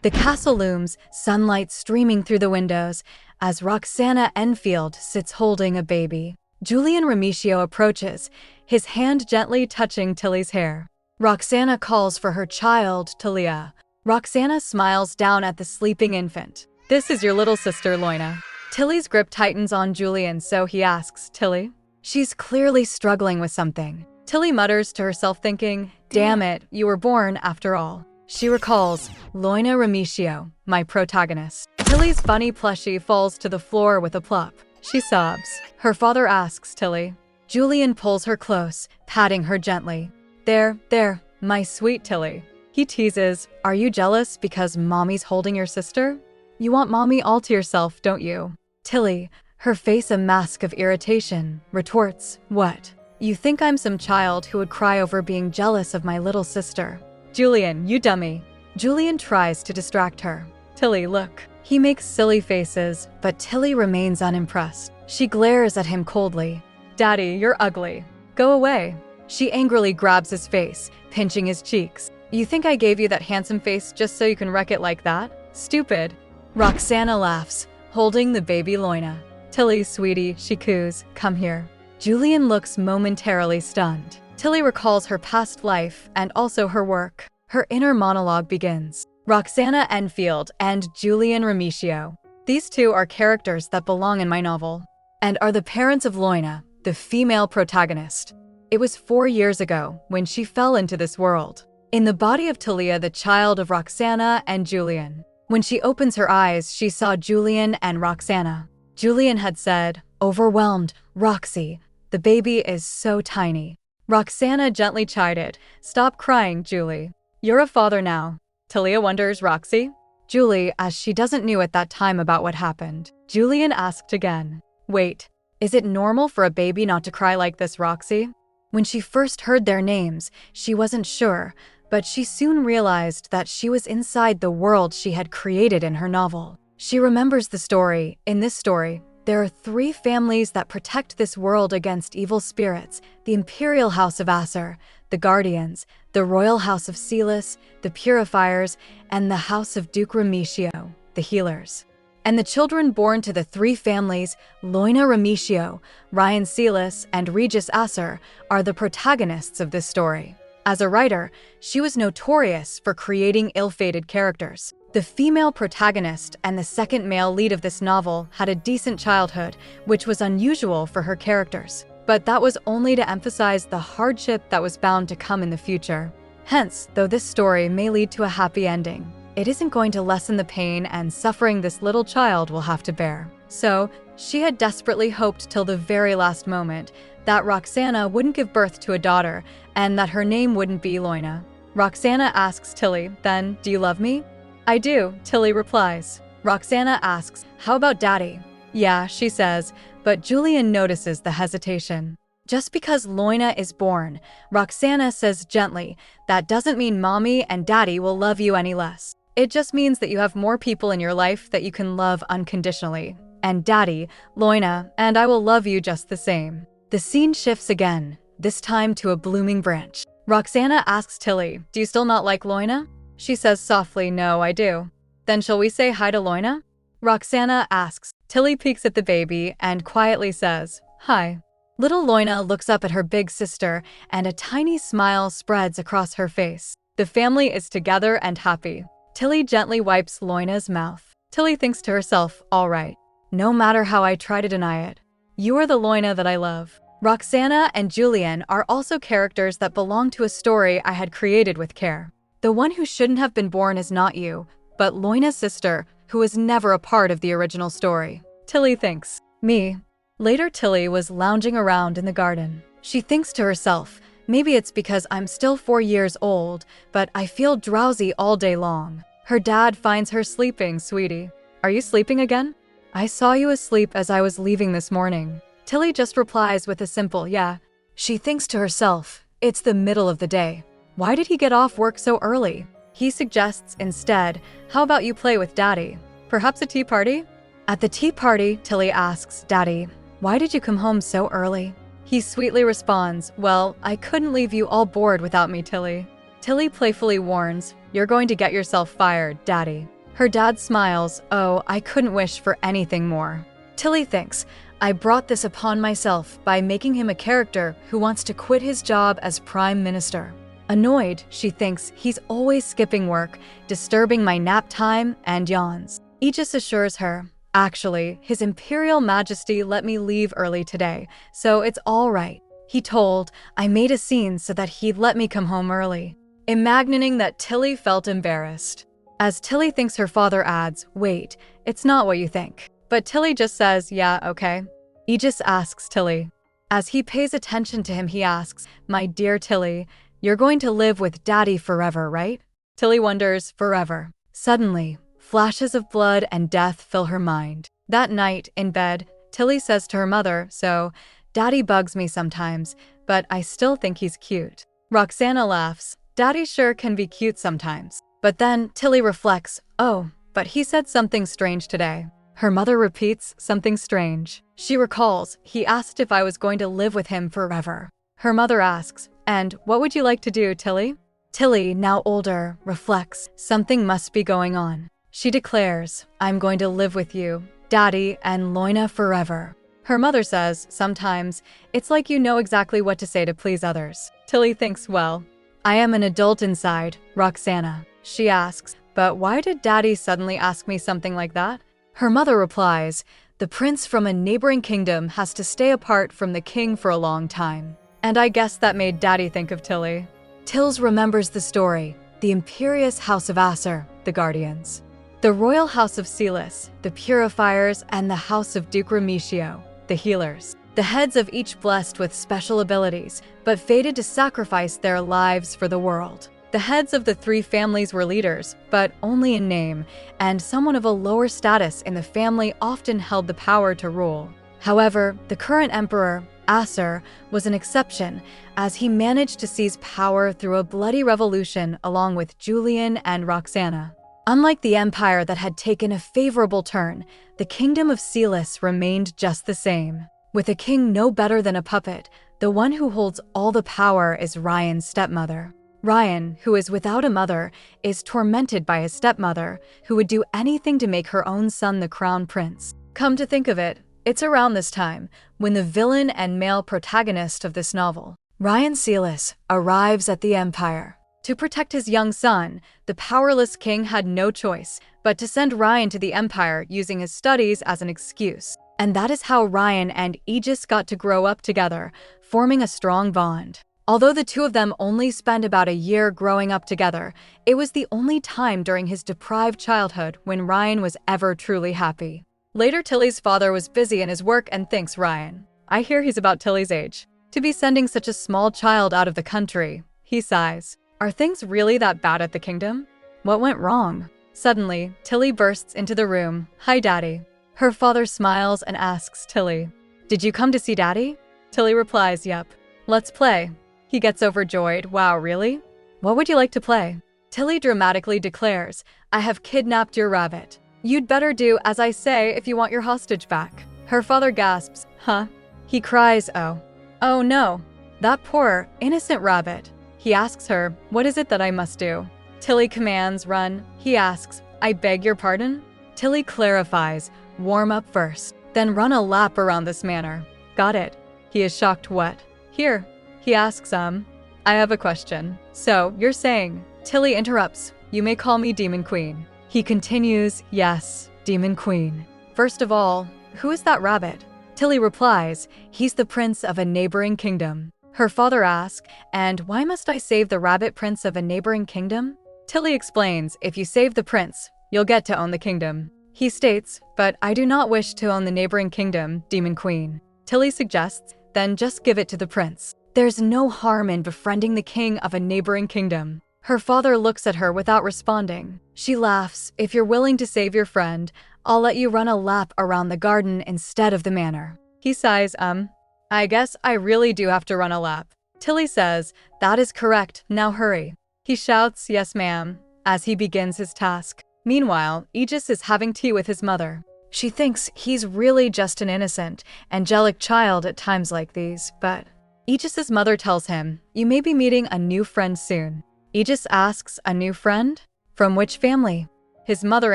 The castle looms, sunlight streaming through the windows, as Roxana Enfield sits holding a baby. Julian Remigio approaches, his hand gently touching Tilly's hair. Roxana calls for her child, Thalia. Roxana smiles down at the sleeping infant. "This is your little sister, Loina." Tilly's grip tightens on Julian, so he asks, "Tilly?" She's clearly struggling with something. Tilly mutters to herself, thinking, "Damn it, you were born after all." She recalls, "Loina Remigio, my protagonist." Tilly's funny plushie falls to the floor with a plop. She sobs. Her father asks Tilly. Julian pulls her close, patting her gently. There, my sweet Tilly." He teases, "Are you jealous because mommy's holding your sister? You want mommy all to yourself, don't you?" Tilly, her face a mask of irritation, retorts, "What? You think I'm some child who would cry over being jealous of my little sister?" "Julian, you dummy." Julian tries to distract her. "Tilly, look." He makes silly faces, but Tilly remains unimpressed. She glares at him coldly. "Daddy, you're ugly. Go away." She angrily grabs his face, pinching his cheeks. "You think I gave you that handsome face just so you can wreck it like that? Stupid." Roxana laughs, holding the baby Loina. "Tilly, sweetie," she coos, "come here." Julian looks momentarily stunned. Tilly recalls her past life and also her work. Her inner monologue begins. Roxana Enfield and Julian Remigio. These two are characters that belong in my novel, and are the parents of Loina, the female protagonist. It was 4 years ago when she fell into this world, in the body of Thalia, the child of Roxana and Julian. When she opens her eyes, she saw Julian and Roxana. Julian had said, "Overwhelmed, Roxy, the baby is so tiny." Roxana gently chided, "Stop crying, Julie. You're a father now." Thalia wonders, "Roxy?" Julie, as she doesn't know at that time about what happened. Julian asked again, "Wait, is it normal for a baby not to cry like this, Roxy?" When she first heard their names, she wasn't sure, but she soon realized that she was inside the world she had created in her novel. She remembers the story. In this story, there are 3 families that protect this world against evil spirits: the Imperial House of Acer, the Guardians, the Royal House of Celis, the Purifiers, and the House of Duke Remigio, the Healers. And the children born to the 3 families, Loina Remigio, Ryan Celis, and Regis Acer, are the protagonists of this story. As a writer, she was notorious for creating ill-fated characters. The female protagonist and the second male lead of this novel had a decent childhood, which was unusual for her characters. But that was only to emphasize the hardship that was bound to come in the future. Hence, though this story may lead to a happy ending, it isn't going to lessen the pain and suffering this little child will have to bear. So, she had desperately hoped till the very last moment that Roxana wouldn't give birth to a daughter and that her name wouldn't be Loina. Roxana asks Tilly, "Then, do you love me?" "I do," Tilly replies. Roxana asks, "How about Daddy?" "Yeah," she says, but Julian notices the hesitation. Just because Loina is born, Roxana says gently, that doesn't mean Mommy and Daddy will love you any less. It just means that you have more people in your life that you can love unconditionally. And Daddy, Loina, and I will love you just the same. The scene shifts again, this time to a blooming branch. Roxana asks Tilly, "Do you still not like Loina?" She says softly, "No, I do." "Then shall we say hi to Loina?" Roxana asks. Tilly peeks at the baby and quietly says, "Hi." Little Loina looks up at her big sister and a tiny smile spreads across her face. The family is together and happy. Tilly gently wipes Loina's mouth. Tilly thinks to herself, "All right. No matter how I try to deny it, you are the Loina that I love." Roxana and Julian are also characters that belong to a story I had created with care. The one who shouldn't have been born is not you, but Loina's sister, who was never a part of the original story. Tilly thinks, "Me." Later, Tilly was lounging around in the garden. She thinks to herself, "Maybe it's because I'm still 4 years old, but I feel drowsy all day long." Her dad finds her sleeping, "Sweetie, are you sleeping again? I saw you asleep as I was leaving this morning." Tilly just replies with a simple, "Yeah." She thinks to herself, "It's the middle of the day. Why did he get off work so early?" He suggests instead, "How about you play with Daddy? Perhaps a tea party?" At the tea party, Tilly asks, "Daddy, why did you come home so early?" He sweetly responds, "Well, I couldn't leave you all bored without me, Tilly." Tilly playfully warns, You're going to get yourself fired, Daddy. Her dad smiles. Oh, I couldn't wish for anything more. Tilly thinks, I brought this upon myself by making him a character who wants to quit his job as Prime Minister. Annoyed, she thinks he's always skipping work, disturbing my nap time, and yawns. Aegis assures her, actually, His Imperial Majesty let me leave early today, so it's all right. He told, I made a scene so that he'd let me come home early. Imagining that Tilly felt embarrassed. As Tilly thinks her father adds, wait, it's not what you think. But Tilly just says, yeah, okay. Aegis asks Tilly. As he pays attention to him, he asks, my dear Tilly, you're going to live with Daddy forever, right? Tilly wonders, forever. Suddenly, flashes of blood and death fill her mind. That night, in bed, Tilly says to her mother, so, Daddy bugs me sometimes, but I still think he's cute. Roxana laughs. Daddy sure can be cute sometimes. But then Tilly reflects, oh, but he said something strange today. Her mother repeats, something strange. She recalls, he asked if I was going to live with him forever. Her mother asks, and what would you like to do, Tilly? Tilly, now older, reflects, something must be going on. She declares, I'm going to live with you, Daddy, and Loina forever. Her mother says, sometimes, it's like you know exactly what to say to please others. Tilly thinks, well, I am an adult inside, Roxana. She asks, but why did Daddy suddenly ask me something like that? Her mother replies, the prince from a neighboring kingdom has to stay apart from the king for a long time. And I guess that made Daddy think of Tilly. Tills remembers the story, the imperious house of Acer, the guardians. The royal house of Celis, the purifiers, and the house of Duke Remitio, the healers. The heads of each blessed with special abilities, but fated to sacrifice their lives for the world. The heads of the three families were leaders, but only in name, and someone of a lower status in the family often held the power to rule. However, the current emperor, Acer, was an exception, as he managed to seize power through a bloody revolution along with Julian and Roxana. Unlike the empire that had taken a favorable turn, the kingdom of Celis remained just the same. With a king no better than a puppet, the one who holds all the power is Ryan's stepmother. Ryan, who is without a mother, is tormented by his stepmother, who would do anything to make her own son the crown prince. Come to think of it, it's around this time when the villain and male protagonist of this novel, Ryan Celis, arrives at the Empire. To protect his young son, the powerless king had no choice but to send Ryan to the Empire using his studies as an excuse. And that is how Ryan and Aegis got to grow up together, forming a strong bond. Although the two of them only spent about a year growing up together, it was the only time during his deprived childhood when Ryan was ever truly happy. Later, Tilly's father was busy in his work and thinks Ryan. I hear he's about Tilly's age. To be sending such a small child out of the country, he sighs. Are things really that bad at the kingdom? What went wrong? Suddenly, Tilly bursts into the room. Hi, Daddy. Her father smiles and asks Tilly, did you come to see Daddy? Tilly replies, yep. Let's play. He gets overjoyed. Wow, really? What would you like to play? Tilly dramatically declares, I have kidnapped your rabbit. You'd better do as I say if you want your hostage back. Her father gasps, huh? He cries, oh. Oh no. That poor, innocent rabbit. He asks her, what is it that I must do? Tilly commands, run. He asks, I beg your pardon? Tilly clarifies, warm up first, then run a lap around this manor. Got it. He is shocked. What? Here. He asks, I have a question. So, you're saying, Tilly interrupts, you may call me Demon Queen. He continues, yes, Demon Queen. First of all, who is that rabbit? Tilly replies, he's the prince of a neighboring kingdom. Her father asks, and why must I save the rabbit prince of a neighboring kingdom? Tilly explains, if you save the prince, you'll get to own the kingdom. He states, but I do not wish to own the neighboring kingdom, Demon Queen. Tilly suggests, then just give it to the prince. There's no harm in befriending the king of a neighboring kingdom. Her father looks at her without responding. She laughs, if you're willing to save your friend, I'll let you run a lap around the garden instead of the manor. He sighs, I guess I really do have to run a lap. Tilly says, that is correct, now hurry. He shouts, yes ma'am, as he begins his task. Meanwhile, Aegis is having tea with his mother. She thinks he's really just an innocent, angelic child at times like these, but Aegis's mother tells him, you may be meeting a new friend soon. Aegis asks, a new friend? From which family? His mother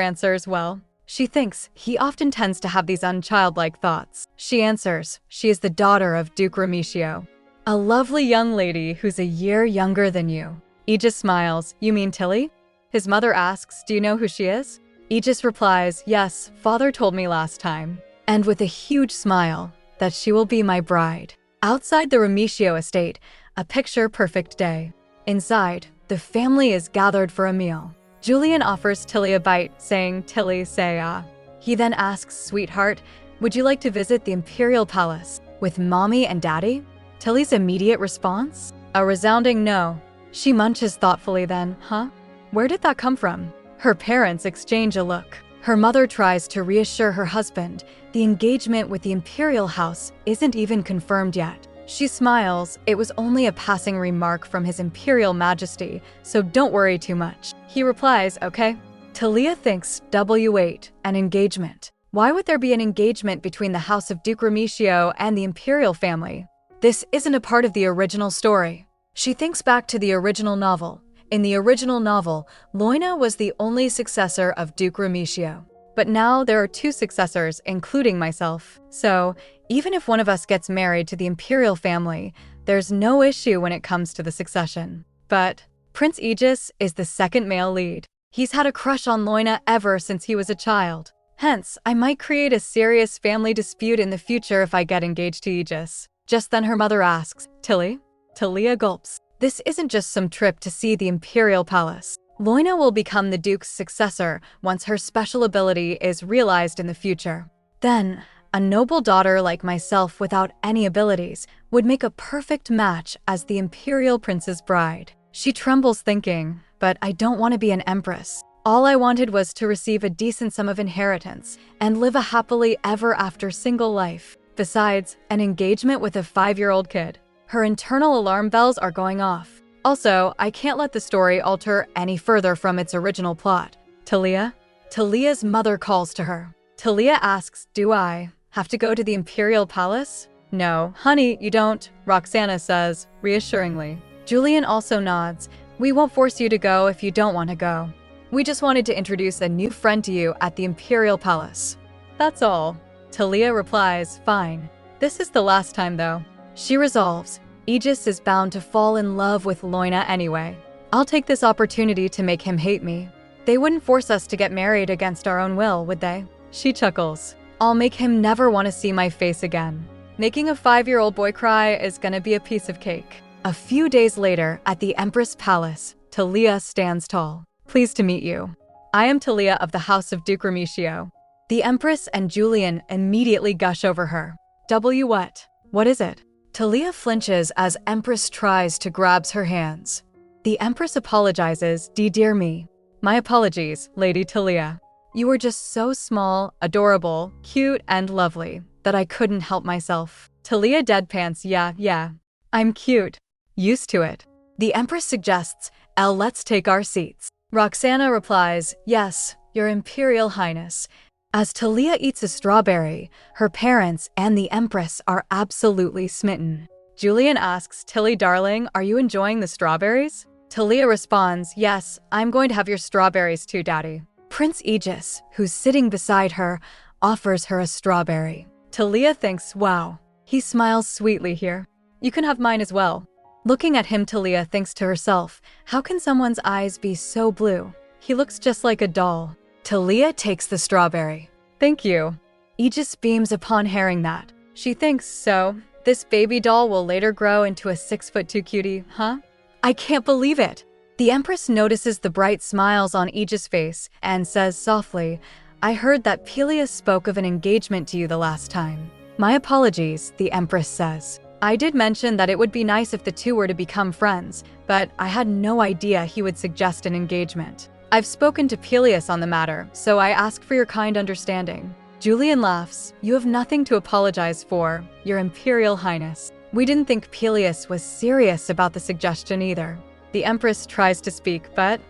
answers, well, she thinks he often tends to have these unchildlike thoughts. She answers, she is the daughter of Duke Remitio, a lovely young lady who's a year younger than you. Aegis smiles, you mean Tilly? His mother asks, do you know who she is? Aegis replies, yes, father told me last time. And with a huge smile, that she will be my bride. Outside the Remitio estate, a picture-perfect day. Inside, the family is gathered for a meal. Julian offers Tilly a bite, saying, Tilly, say ah. He then asks, sweetheart, would you like to visit the Imperial Palace with mommy and daddy? Tilly's immediate response? A resounding no. She munches thoughtfully then, huh? Where did that come from? Her parents exchange a look. Her mother tries to reassure her husband the engagement with the Imperial House isn't even confirmed yet. She smiles, it was only a passing remark from His Imperial Majesty, so don't worry too much. He replies, okay. Thalia thinks, W8, an engagement. Why would there be an engagement between the House of Duke Remitio and the Imperial family? This isn't a part of the original story. She thinks back to the original novel. In the original novel, Loina was the only successor of Duke Remitio. But now there are two successors, including myself. So, even if one of us gets married to the Imperial family, there's no issue when it comes to the succession. But Prince Aegis is the second male lead. He's had a crush on Loina ever since he was a child. Hence, I might create a serious family dispute in the future if I get engaged to Aegis. Just then her mother asks, Tilly? Thalia gulps. This isn't just some trip to see the Imperial Palace. Loina will become the Duke's successor once her special ability is realized in the future. Then, a noble daughter like myself without any abilities would make a perfect match as the Imperial Prince's bride. She trembles thinking, but I don't want to be an empress. All I wanted was to receive a decent sum of inheritance and live a happily ever after single life. Besides, an engagement with a 5-year-old kid. Her internal alarm bells are going off. Also, I can't let the story alter any further from its original plot. Thalia? Thalia's mother calls to her. Thalia asks, do I have to go to the Imperial Palace? No, honey, you don't, Roxana says, reassuringly. Julian also nods. We won't force you to go if you don't want to go. We just wanted to introduce a new friend to you at the Imperial Palace. That's all. Thalia replies, fine. This is the last time though. She resolves, Aegis is bound to fall in love with Loina anyway. I'll take this opportunity to make him hate me. They wouldn't force us to get married against our own will, would they? She chuckles. I'll make him never want to see my face again. Making a 5-year-old boy cry is gonna be a piece of cake. A few days later, at the Empress Palace, Thalia stands tall. Pleased to meet you. I am Thalia of the House of Duke Remitio. The Empress and Julian immediately gush over her. What? What is it? Thalia flinches as Empress tries to grab her hands. The Empress apologizes, dear me. My apologies, Lady Thalia. You were just so small, adorable, cute, and lovely that I couldn't help myself. Thalia deadpans, yeah. I'm cute. Used to it. The Empress suggests, let's take our seats. Roxana replies, yes, Your Imperial Highness. As Thalia eats a strawberry, her parents and the Empress are absolutely smitten. Julian asks, Tilly darling, are you enjoying the strawberries? Thalia responds, yes, I'm going to have your strawberries too, Daddy. Prince Aegis, who's sitting beside her, offers her a strawberry. Thalia thinks, wow. He smiles sweetly here. You can have mine as well. Looking at him, Thalia thinks to herself, how can someone's eyes be so blue? He looks just like a doll. Thalia takes the strawberry. Thank you. Aegis beams upon hearing that. She thinks, so, this baby doll will later grow into a 6'2" cutie, huh? I can't believe it. The Empress notices the bright smiles on Aegis' face and says softly, I heard that Peleus spoke of an engagement to you the last time. My apologies, the Empress says. I did mention that it would be nice if the two were to become friends, but I had no idea he would suggest an engagement. I've spoken to Peleus on the matter, so I ask for your kind understanding. Julian laughs. You have nothing to apologize for, Your Imperial Highness. We didn't think Peleus was serious about the suggestion either. The Empress tries to speak, but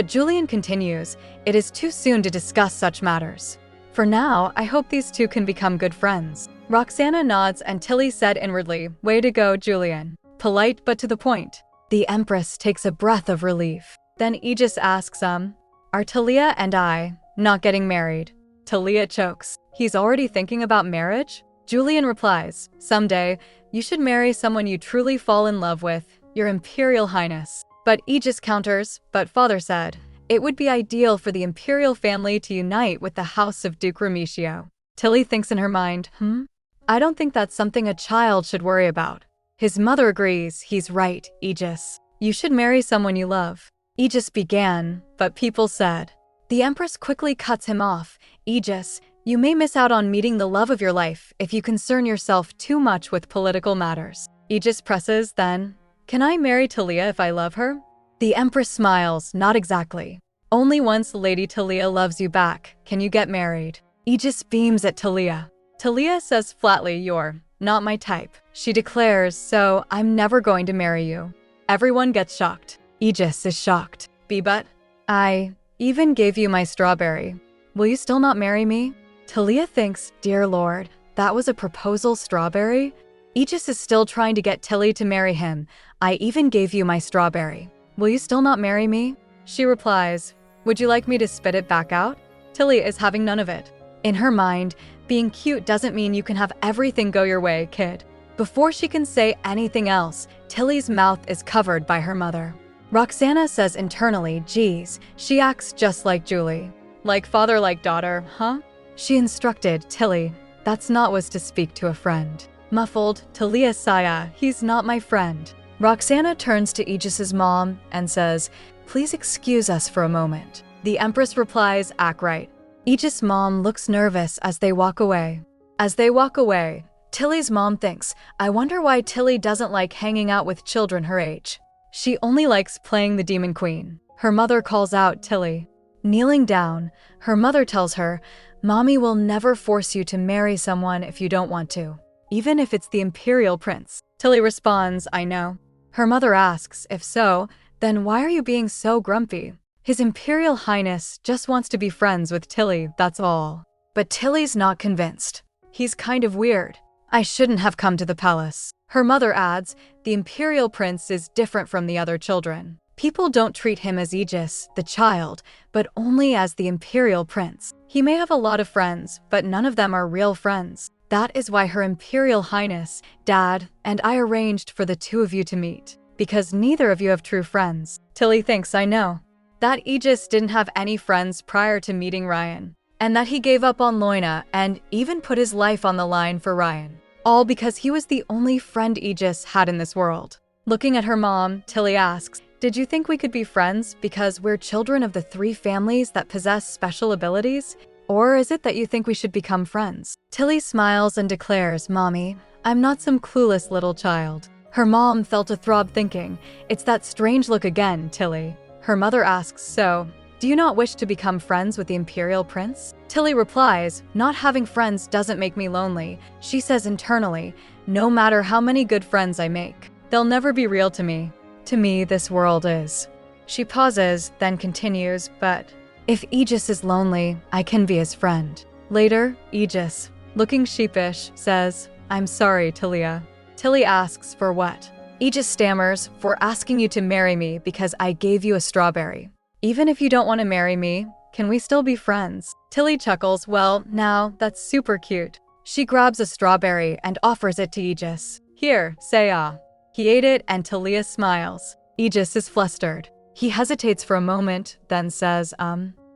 Julian continues, it is too soon to discuss such matters. For now, I hope these two can become good friends. Roxana nods and Tilly said inwardly, way to go, Julian. Polite but to the point. The Empress takes a breath of relief. Then Aegis asks, are Thalia and I not getting married? Thalia chokes. He's already thinking about marriage? Julian replies, someday, you should marry someone you truly fall in love with, your Imperial Highness. But Aegis counters, but father said, it would be ideal for the Imperial family to unite with the House of Duke Remigio. Tilly thinks in her mind, I don't think that's something a child should worry about. His mother agrees, he's right, Aegis. You should marry someone you love. Aegis began, but people said. The Empress quickly cuts him off. Aegis, you may miss out on meeting the love of your life if you concern yourself too much with political matters. Aegis presses, then, can I marry Thalia if I love her? The Empress smiles, not exactly. Only once Lady Thalia loves you back can you get married. Aegis beams at Thalia. Thalia says flatly, you're not my type. She declares, so I'm never going to marry you. Everyone gets shocked. Aegis is shocked. But I even gave you my strawberry. Will you still not marry me? Thalia thinks, dear Lord, that was a proposal strawberry? Aegis is still trying to get Tilly to marry him. I even gave you my strawberry. Will you still not marry me? She replies, would you like me to spit it back out? Tilly is having none of it. In her mind, being cute doesn't mean you can have everything go your way, kid. Before she can say anything else, Tilly's mouth is covered by her mother. Roxana says internally, geez, she acts just like Julie. Like father, like daughter, huh? She instructed Tilly, that's not was to speak to a friend. Muffled, Thalia Saya, he's not my friend. Roxana turns to Aegis's mom and says, please excuse us for a moment. The Empress replies, act right. Aegis' mom looks nervous as they walk away. As they walk away, Tilly's mom thinks, I wonder why Tilly doesn't like hanging out with children her age. She only likes playing the Demon Queen. Her mother calls out Tilly. Kneeling down, her mother tells her, Mommy will never force you to marry someone if you don't want to, even if it's the Imperial Prince. Tilly responds, I know. Her mother asks, if so, then why are you being so grumpy? His Imperial Highness just wants to be friends with Tilly, that's all. But Tilly's not convinced. He's kind of weird. I shouldn't have come to the palace. Her mother adds, the Imperial Prince is different from the other children. People don't treat him as Aegis, the child, but only as the Imperial Prince. He may have a lot of friends, but none of them are real friends. That is why Her Imperial Highness, Dad, and I arranged for the two of you to meet. Because neither of you have true friends. Tilly thinks, I know. That Aegis didn't have any friends prior to meeting Ryan. And that he gave up on Loina and even put his life on the line for Ryan. All because he was the only friend Aegis had in this world. Looking at her mom, Tilly asks, did you think we could be friends because we're children of the 3 families that possess special abilities? Or is it that you think we should become friends? Tilly smiles and declares, Mommy, I'm not some clueless little child. Her mom felt a throb thinking, it's that strange look again, Tilly. Her mother asks, so, do you not wish to become friends with the Imperial Prince? Tilly replies, not having friends doesn't make me lonely. She says internally, no matter how many good friends I make, they'll never be real to me. To me, this world is. She pauses, then continues, but if Aegis is lonely, I can be his friend. Later, Aegis, looking sheepish, says, I'm sorry, Thalia. Tilly asks, for what? Aegis stammers, for asking you to marry me because I gave you a strawberry. Even if you don't want to marry me, can we still be friends? Tilly chuckles, well, now, that's super cute. She grabs a strawberry and offers it to Aegis. Here, say ah. He ate it and Thalia smiles. Aegis is flustered. He hesitates for a moment, then says,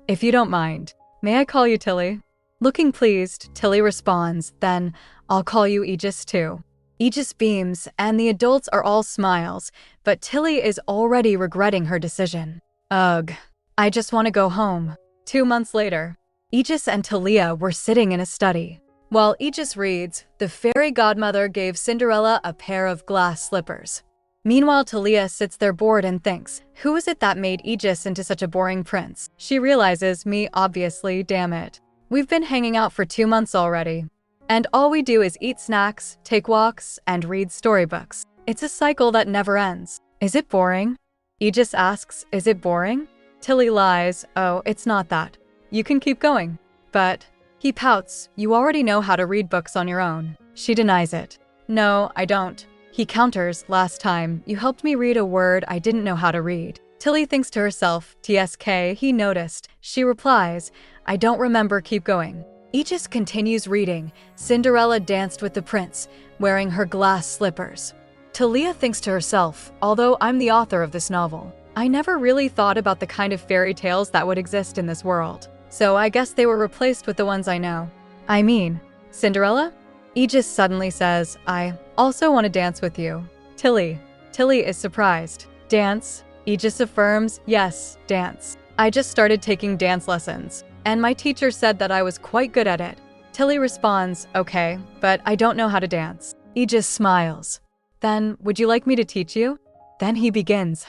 if you don't mind, may I call you Tilly? Looking pleased, Tilly responds, then, I'll call you Aegis too. Aegis beams, and the adults are all smiles, but Tilly is already regretting her decision. Ugh, I just want to go home. 2 months later, Aegis and Thalia were sitting in a study. While Aegis reads, the fairy godmother gave Cinderella a pair of glass slippers. Meanwhile, Thalia sits there bored and thinks, who is it that made Aegis into such a boring prince? She realizes, me obviously, damn it. We've been hanging out for 2 months already. And all we do is eat snacks, take walks, and read storybooks. It's a cycle that never ends. Is it boring? Aegis asks, is it boring? Tilly lies, oh, it's not that. You can keep going. But he pouts, you already know how to read books on your own. She denies it. No, I don't. He counters, last time, you helped me read a word I didn't know how to read. Tilly thinks to herself, TSK, he noticed. She replies, I don't remember, keep going. Aegis continues reading. Cinderella danced with the prince, wearing her glass slippers. Thalia thinks to herself, although I'm the author of this novel, I never really thought about the kind of fairy tales that would exist in this world. So I guess they were replaced with the ones I know. I mean, Cinderella? Aegis suddenly says, I also want to dance with you. Tilly is surprised. Dance? Aegis affirms, yes, dance. I just started taking dance lessons, and my teacher said that I was quite good at it. Tilly responds, okay, but I don't know how to dance. Aegis smiles. Then, would you like me to teach you? Then he begins,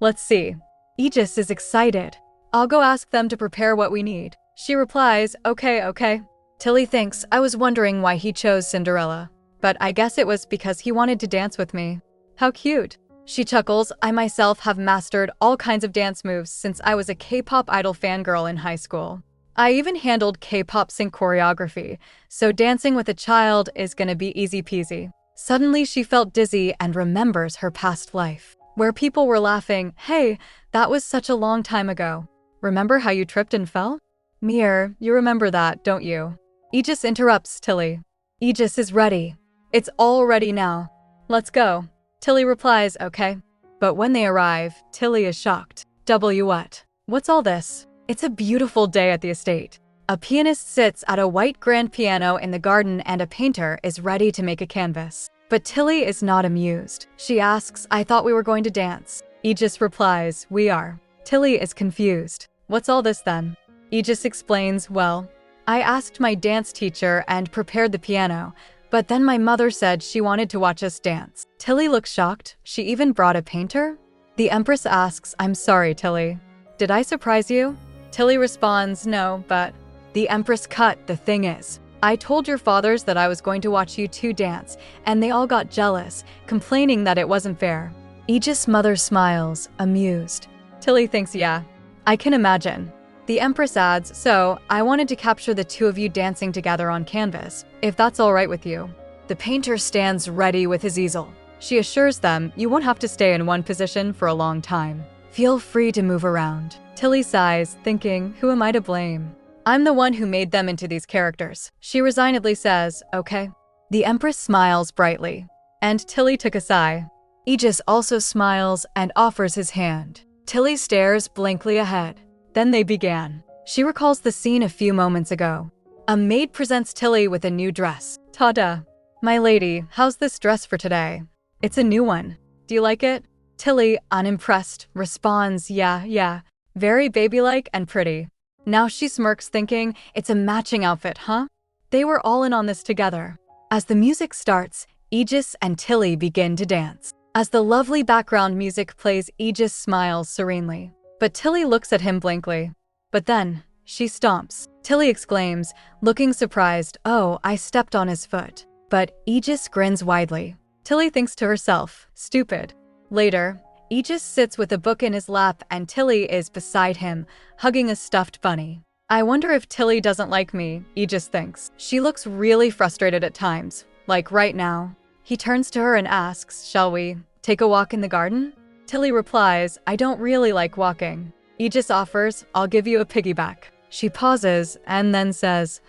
Let's see. Aegis is excited. I'll go ask them to prepare what we need. She replies, okay. Tilly thinks, I was wondering why he chose Cinderella. But I guess it was because he wanted to dance with me. How cute. She chuckles, I myself have mastered all kinds of dance moves since I was a K-pop idol fangirl in high school. I even handled K-pop sync choreography, so dancing with a child is gonna be easy peasy. Suddenly she felt dizzy and remembers her past life, where people were laughing, hey, that was such a long time ago. Remember how you tripped and fell? Mir, you remember that, don't you? Aegis interrupts Tilly. Aegis is ready. It's all ready now. Let's go. Tilly replies, okay. But when they arrive, Tilly is shocked. What? What's all this? It's a beautiful day at the estate. A pianist sits at a white grand piano in the garden and a painter is ready to make a canvas. But Tilly is not amused. She asks, I thought we were going to dance. Aegis replies, we are. Tilly is confused. What's all this then? Aegis explains, well, I asked my dance teacher and prepared the piano, but then my mother said she wanted to watch us dance. Tilly looks shocked. She even brought a painter? The Empress asks, I'm sorry, Tilly. Did I surprise you? Tilly responds, no, but... The Empress cut, the thing is, I told your fathers that I was going to watch you two dance, and they all got jealous, complaining that it wasn't fair. Aegis' mother smiles, amused. Tilly thinks, yeah, I can imagine. The Empress adds, so, I wanted to capture the two of you dancing together on canvas, if that's all right with you. The painter stands ready with his easel. She assures them, you won't have to stay in one position for a long time. Feel free to move around. Tilly sighs, thinking, who am I to blame? I'm the one who made them into these characters. She resignedly says, okay. The Empress smiles brightly, and Tilly took a sigh. Aegis also smiles and offers his hand. Tilly stares blankly ahead. Then they began. She recalls the scene a few moments ago. A maid presents Tilly with a new dress. Ta-da! My lady, how's this dress for today? It's a new one. Do you like it? Tilly, unimpressed, responds, yeah. Very babylike and pretty. Now she smirks thinking, it's a matching outfit, huh? They were all in on this together. As the music starts, Aegis and Tilly begin to dance. As the lovely background music plays, Aegis smiles serenely. But Tilly looks at him blankly. But then, she stomps. Tilly exclaims, looking surprised, oh, I stepped on his foot. But Aegis grins widely. Tilly thinks to herself, stupid. Later, Aegis sits with a book in his lap and Tilly is beside him, hugging a stuffed bunny. I wonder if Tilly doesn't like me, Aegis thinks. She looks really frustrated at times, like right now. He turns to her and asks, shall we take a walk in the garden? Tilly replies, I don't really like walking. Aegis offers, I'll give you a piggyback. She pauses and then says,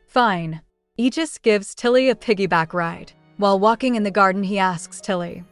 fine. Aegis gives Tilly a piggyback ride. While walking in the garden, he asks Tilly,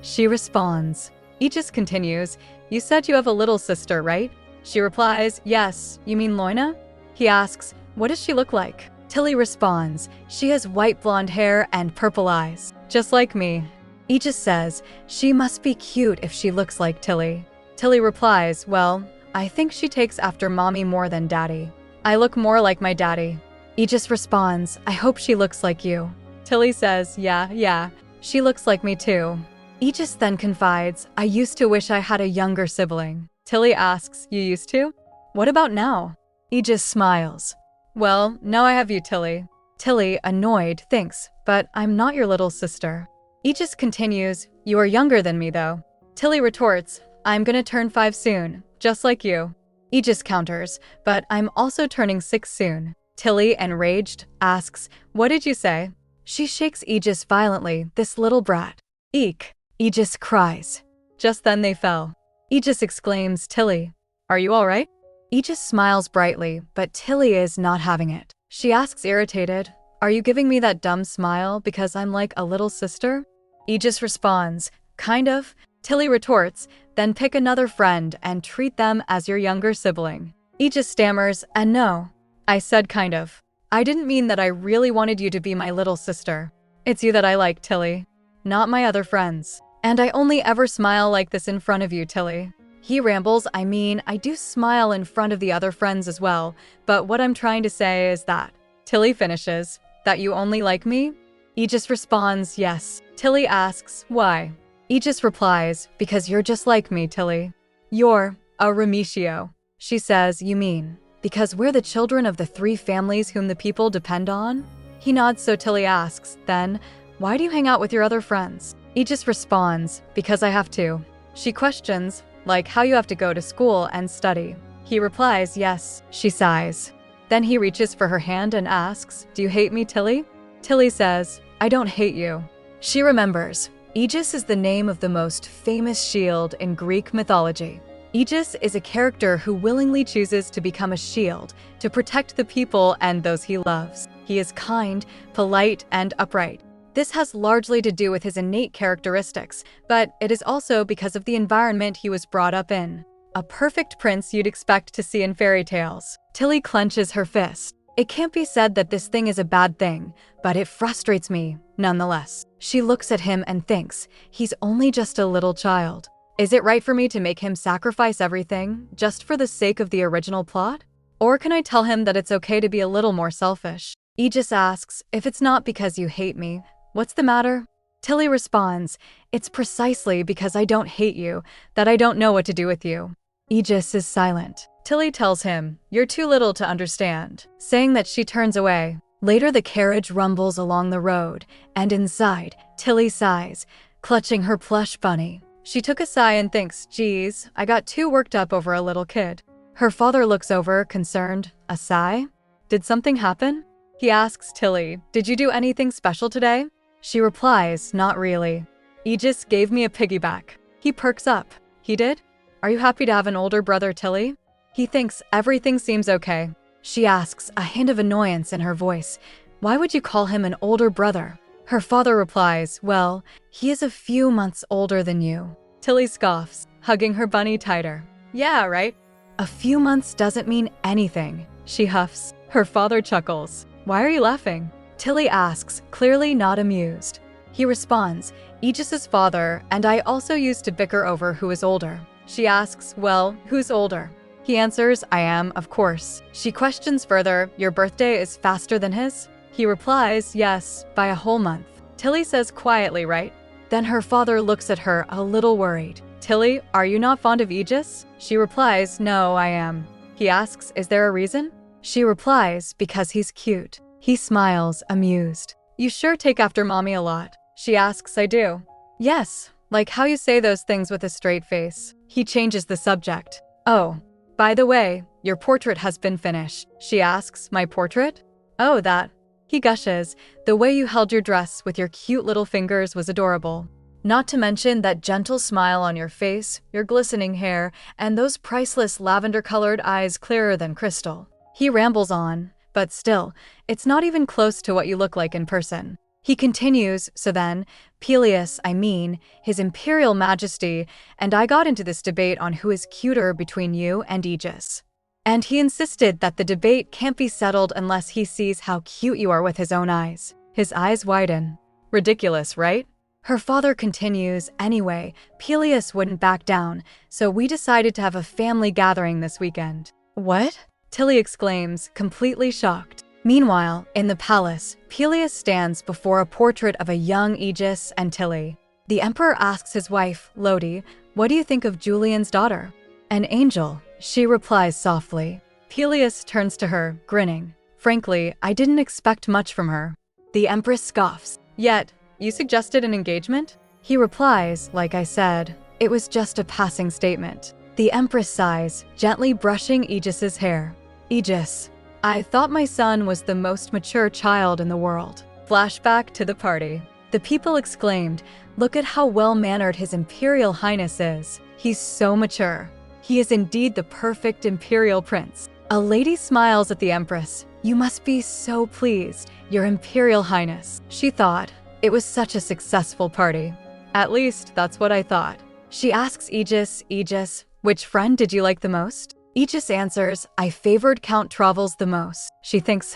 She responds. Aegis continues, you said you have a little sister, right? She replies, yes, you mean Loina? He asks, what does she look like? Tilly responds, she has white blonde hair and purple eyes, just like me. Aegis says, she must be cute if she looks like Tilly. Tilly replies, well, I think she takes after mommy more than daddy. I look more like my daddy. Aegis responds, I hope she looks like you. Tilly says, yeah, she looks like me too. Aegis then confides, I used to wish I had a younger sibling. Tilly asks, you used to? What about now? Aegis smiles. Well, now I have you, Tilly. Tilly, annoyed, thinks, but I'm not your little sister. Aegis continues, you are younger than me though. Tilly retorts, I'm gonna turn 5 soon, just like you. Aegis counters, but I'm also turning 6 soon. Tilly, enraged, asks, what did you say? She shakes Aegis violently, this little brat. Eek! Aegis cries. Just then they fell. Aegis exclaims, Tilly, are you alright? Aegis smiles brightly, but Tilly is not having it. She asks irritated, are you giving me that dumb smile because I'm like a little sister? Aegis responds, kind of. Tilly retorts, then pick another friend and treat them as your younger sibling. Aegis stammers, and no, I said kind of. I didn't mean that I really wanted you to be my little sister. It's you that I like, Tilly, not my other friends. And I only ever smile like this in front of you, Tilly. He rambles, I mean, I do smile in front of the other friends as well, but what I'm trying to say is that. Tilly finishes, that you only like me? Aegis responds, yes. Tilly asks, why? Aegis replies, because you're just like me, Tilly. You're a Remitio. She says, you mean, because we're the children of the 3 families whom the people depend on? He nods, so Tilly asks, then, why do you hang out with your other friends? Aegis responds, because I have to. She questions, like how you have to go to school and study. He replies, yes. She sighs. Then he reaches for her hand and asks, do you hate me, Tilly? Tilly says, I don't hate you. She remembers, Aegis is the name of the most famous shield in Greek mythology. Aegis is a character who willingly chooses to become a shield to protect the people and those he loves. He is kind, polite, and upright. This has largely to do with his innate characteristics, but it is also because of the environment he was brought up in. A perfect prince you'd expect to see in fairy tales. Tilly clenches her fist. It can't be said that this thing is a bad thing, but it frustrates me, nonetheless. She looks at him and thinks, he's only just a little child. Is it right for me to make him sacrifice everything, just for the sake of the original plot? Or can I tell him that it's okay to be a little more selfish? Aegis asks, if it's not because you hate me, what's the matter? Tilly responds, it's precisely because I don't hate you that I don't know what to do with you. Aegis is silent. Tilly tells him, you're too little to understand, saying that she turns away. Later the carriage rumbles along the road, and inside, Tilly sighs, clutching her plush bunny. She took a sigh and thinks, geez, I got too worked up over a little kid. Her father looks over, concerned. A sigh? Did something happen? He asks Tilly, did you do anything special today? She replies, not really. Aegis gave me a piggyback. He perks up. He did? Are you happy to have an older brother, Tilly? He thinks everything seems okay. She asks, a hint of annoyance in her voice, why would you call him an older brother? Her father replies, well, he is a few months older than you. Tilly scoffs, hugging her bunny tighter. Yeah, right? A few months doesn't mean anything, she huffs. Her father chuckles. Why are you laughing? Tilly asks, clearly not amused. He responds, Aegis's father and I also used to bicker over who is older. She asks, well, who's older? He answers, I am, of course. She questions further, your birthday is faster than his? He replies, yes, by a whole month. Tilly says quietly, right? Then her father looks at her a little worried. Tilly, are you not fond of Aegis? She replies, no, I am. He asks, is there a reason? She replies, because he's cute. He smiles, amused. You sure take after mommy a lot. She asks, I do. Yes, like how you say those things with a straight face. He changes the subject. Oh, by the way, your portrait has been finished. She asks, my portrait? Oh, that. He gushes, the way you held your dress with your cute little fingers was adorable. Not to mention that gentle smile on your face, your glistening hair, and those priceless lavender-colored eyes clearer than crystal. He rambles on, but still, it's not even close to what you look like in person. He continues, so then, Peleus, I mean, His Imperial Majesty, and I got into this debate on who is cuter between you and Aegis. And he insisted that the debate can't be settled unless he sees how cute you are with his own eyes. His eyes widen. Ridiculous, right? Her father continues, anyway, Peleus wouldn't back down, so we decided to have a family gathering this weekend. What? Tilly exclaims, completely shocked. Meanwhile, in the palace, Peleus stands before a portrait of a young Aegis and Tilly. The emperor asks his wife, Lodi, what do you think of Julian's daughter? An angel, she replies softly. Peleus turns to her, grinning. Frankly, I didn't expect much from her. The empress scoffs. Yet, you suggested an engagement? He replies, like I said, it was just a passing statement. The empress sighs, gently brushing Aegis's hair. Aegis, I thought my son was the most mature child in the world. Flashback to the party. The people exclaimed, "Look at how well-mannered His Imperial Highness is. He's so mature. He is indeed the perfect Imperial Prince." A lady smiles at the Empress. "You must be so pleased, Your Imperial Highness." She thought, it was such a successful party. At least, that's what I thought. She asks Aegis, which friend did you like the most? Aegis answers, "I favored Count Travels the most." She thinks,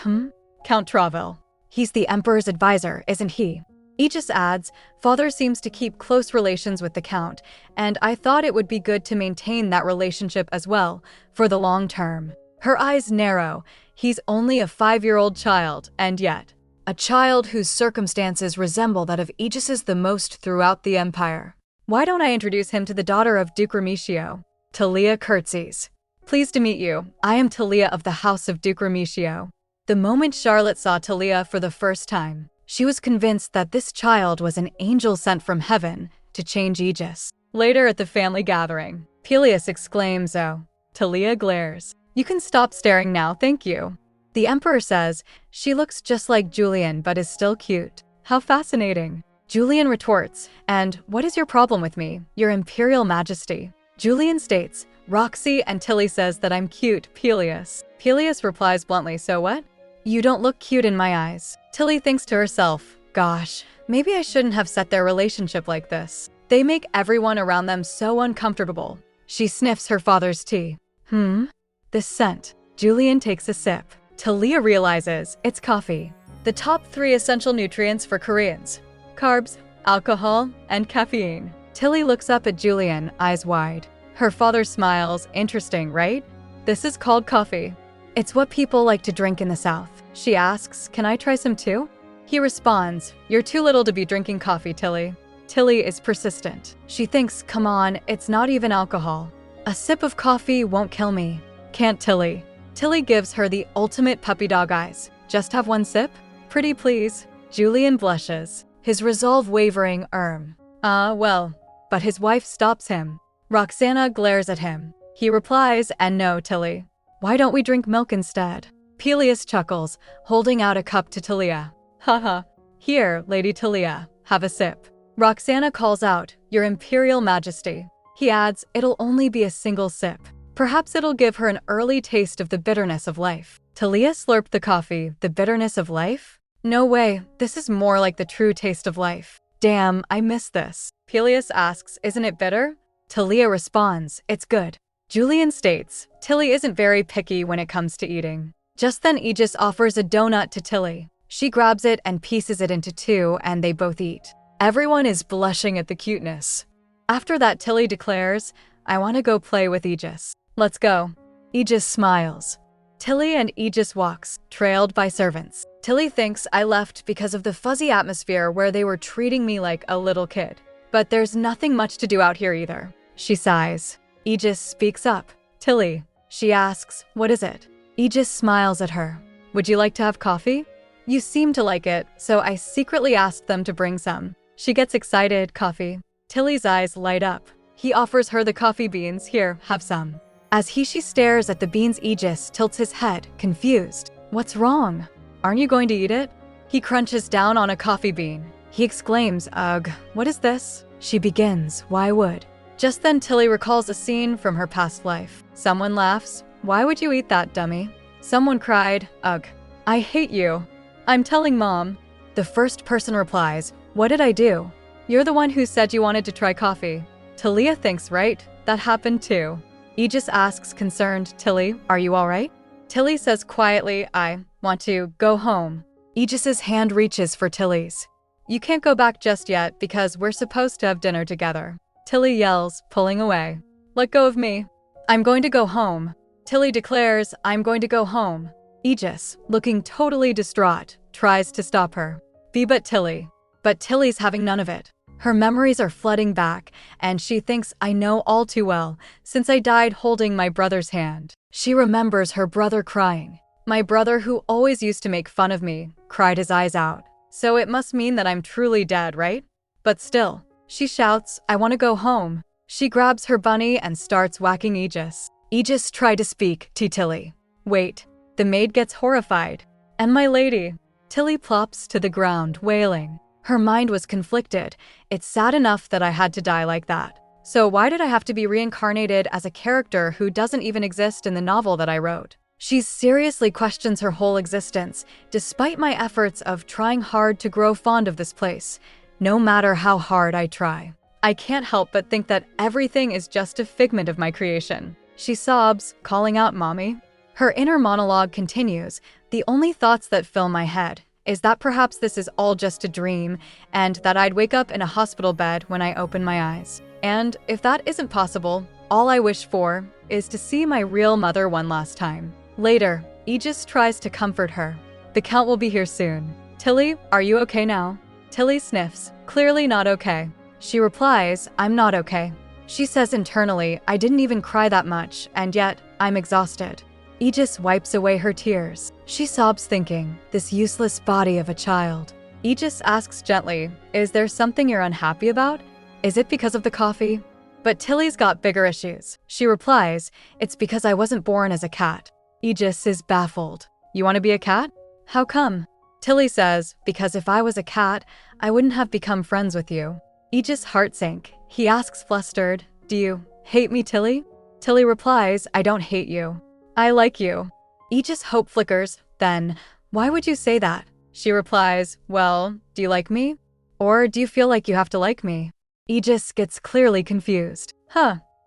Count Travel. He's the Emperor's advisor, isn't he? Aegis adds, "Father seems to keep close relations with the Count, and I thought it would be good to maintain that relationship as well, for the long term." Her eyes narrow. He's only a 5-year-old child, and yet, a child whose circumstances resemble that of Aegis's the most throughout the Empire. Why don't I introduce him to the daughter of Duke Remitio? Thalia curtsies. "Pleased to meet you. I am Thalia of the House of Duke Remitio." The moment Charlotte saw Thalia for the first time, she was convinced that this child was an angel sent from heaven to change Aegis. Later at the family gathering, Peleus exclaims, "Oh." Thalia glares. "You can stop staring now, thank you." The Emperor says, "She looks just like Julian but is still cute." How fascinating. Julian retorts, "And what is your problem with me, Your Imperial Majesty?" Julian states, "Roxy and Tilly says that I'm cute, Peleus." Peleus replies bluntly, "So what? You don't look cute in my eyes." Tilly thinks to herself, "Gosh, maybe I shouldn't have set their relationship like this. They make everyone around them so uncomfortable." She sniffs her father's tea. This scent. Julian takes a sip. Thalia realizes it's coffee. The top 3 essential nutrients for Koreans: carbs, alcohol, and caffeine. Tilly looks up at Julian, eyes wide. Her father smiles. "Interesting, right? This is called coffee. It's what people like to drink in the South." She asks, "Can I try some too?" He responds, "You're too little to be drinking coffee, Tilly." Tilly is persistent. She thinks, "Come on, it's not even alcohol. A sip of coffee won't kill me." Can't Tilly? Tilly gives her the ultimate puppy dog eyes. "Just have one sip? Pretty please." Julian blushes, his resolve wavering. Well. But his wife stops him. Roxana glares at him. He replies, "And no, Tilly. Why don't we drink milk instead?" Peleus chuckles, holding out a cup to Thalia. "Haha. Here, Lady Thalia, have a sip." Roxana calls out, "Your Imperial Majesty." He adds, "It'll only be a single sip. Perhaps it'll give her an early taste of the bitterness of life." Thalia slurped the coffee. The bitterness of life? No way, this is more like the true taste of life. Damn, I miss this. Peleus asks, "Isn't it bitter?" Thalia responds, "It's good." Julian states, Tilly isn't very picky when it comes to eating. Just then Aegis offers a donut to Tilly. She grabs it and pieces it into 2, and they both eat. Everyone is blushing at the cuteness. After that, Tilly declares, "I want to go play with Aegis. Let's go." Aegis smiles. Tilly and Aegis walks, trailed by servants. Tilly thinks, "I left because of the fuzzy atmosphere where they were treating me like a little kid. But there's nothing much to do out here either." She sighs. Aegis speaks up. "Tilly." She asks, "What is it?" Aegis smiles at her. "Would you like to have coffee? You seem to like it, so I secretly asked them to bring some." She gets excited. "Coffee?" Tilly's eyes light up. He offers her the coffee beans. "Here, have some." As she stares at the beans, Aegis tilts his head, confused. "What's wrong? Aren't you going to eat it?" He crunches down on a coffee bean. He exclaims, "Ugh, what is this?" She begins, "Why would?" Just then Tilly recalls a scene from her past life. Someone laughs. "Why would you eat that, dummy?" Someone cried, "Ugh, I hate you. I'm telling Mom." The first person replies, "What did I do?" "You're the one who said you wanted to try coffee." Thalia thinks, right, that happened too. Aegis asks, concerned, "Tilly, are you all right?" Tilly says quietly, "I want to go home." Aegis's hand reaches for Tilly's. "You can't go back just yet because we're supposed to have dinner together." Tilly yells, pulling away. "Let go of me. I'm going to go home." Tilly declares, "I'm going to go home." Aegis, looking totally distraught, tries to stop her. But Tilly's having none of it. Her memories are flooding back, and she thinks, "I know all too well, since I died holding my brother's hand." She remembers her brother crying. "My brother, who always used to make fun of me, cried his eyes out. So it must mean that I'm truly dead, right?" But still, she shouts, "I want to go home." She grabs her bunny and starts whacking Aegis. Aegis tried to speak to Tilly. "Wait." The maid gets horrified. "And my lady?" Tilly plops to the ground, wailing. Her mind was conflicted. It's sad enough that I had to die like that. So why did I have to be reincarnated as a character who doesn't even exist in the novel that I wrote? She seriously questions her whole existence, despite my efforts of trying hard to grow fond of this place. No matter how hard I try, I can't help but think that everything is just a figment of my creation. She sobs, calling out Mommy. Her inner monologue continues. The only thoughts that fill my head is that perhaps this is all just a dream and that I'd wake up in a hospital bed when I open my eyes. And if that isn't possible, all I wish for is to see my real mother one last time. Later, Aegis tries to comfort her. The Count will be here soon. Tilly, are you okay now? Tilly sniffs, clearly not okay. She replies, I'm not okay. She says internally, I didn't even cry that much, and yet, I'm exhausted. Aegis wipes away her tears. She sobs thinking, this useless body of a child. Aegis asks gently, is there something you're unhappy about? Is it because of the coffee? But Tilly's got bigger issues. She replies, it's because I wasn't born as a cat. Aegis is baffled. You want to be a cat? How come? Tilly says, because if I was a cat, I wouldn't have become friends with you. Aegis' heart sank. He asks flustered, do you hate me, Tilly? Tilly replies, I don't hate you. I like you. Aegis' hope flickers. Then, why would you say that? She replies, well, do you like me? Or do you feel like you have to like me? Aegis gets clearly confused.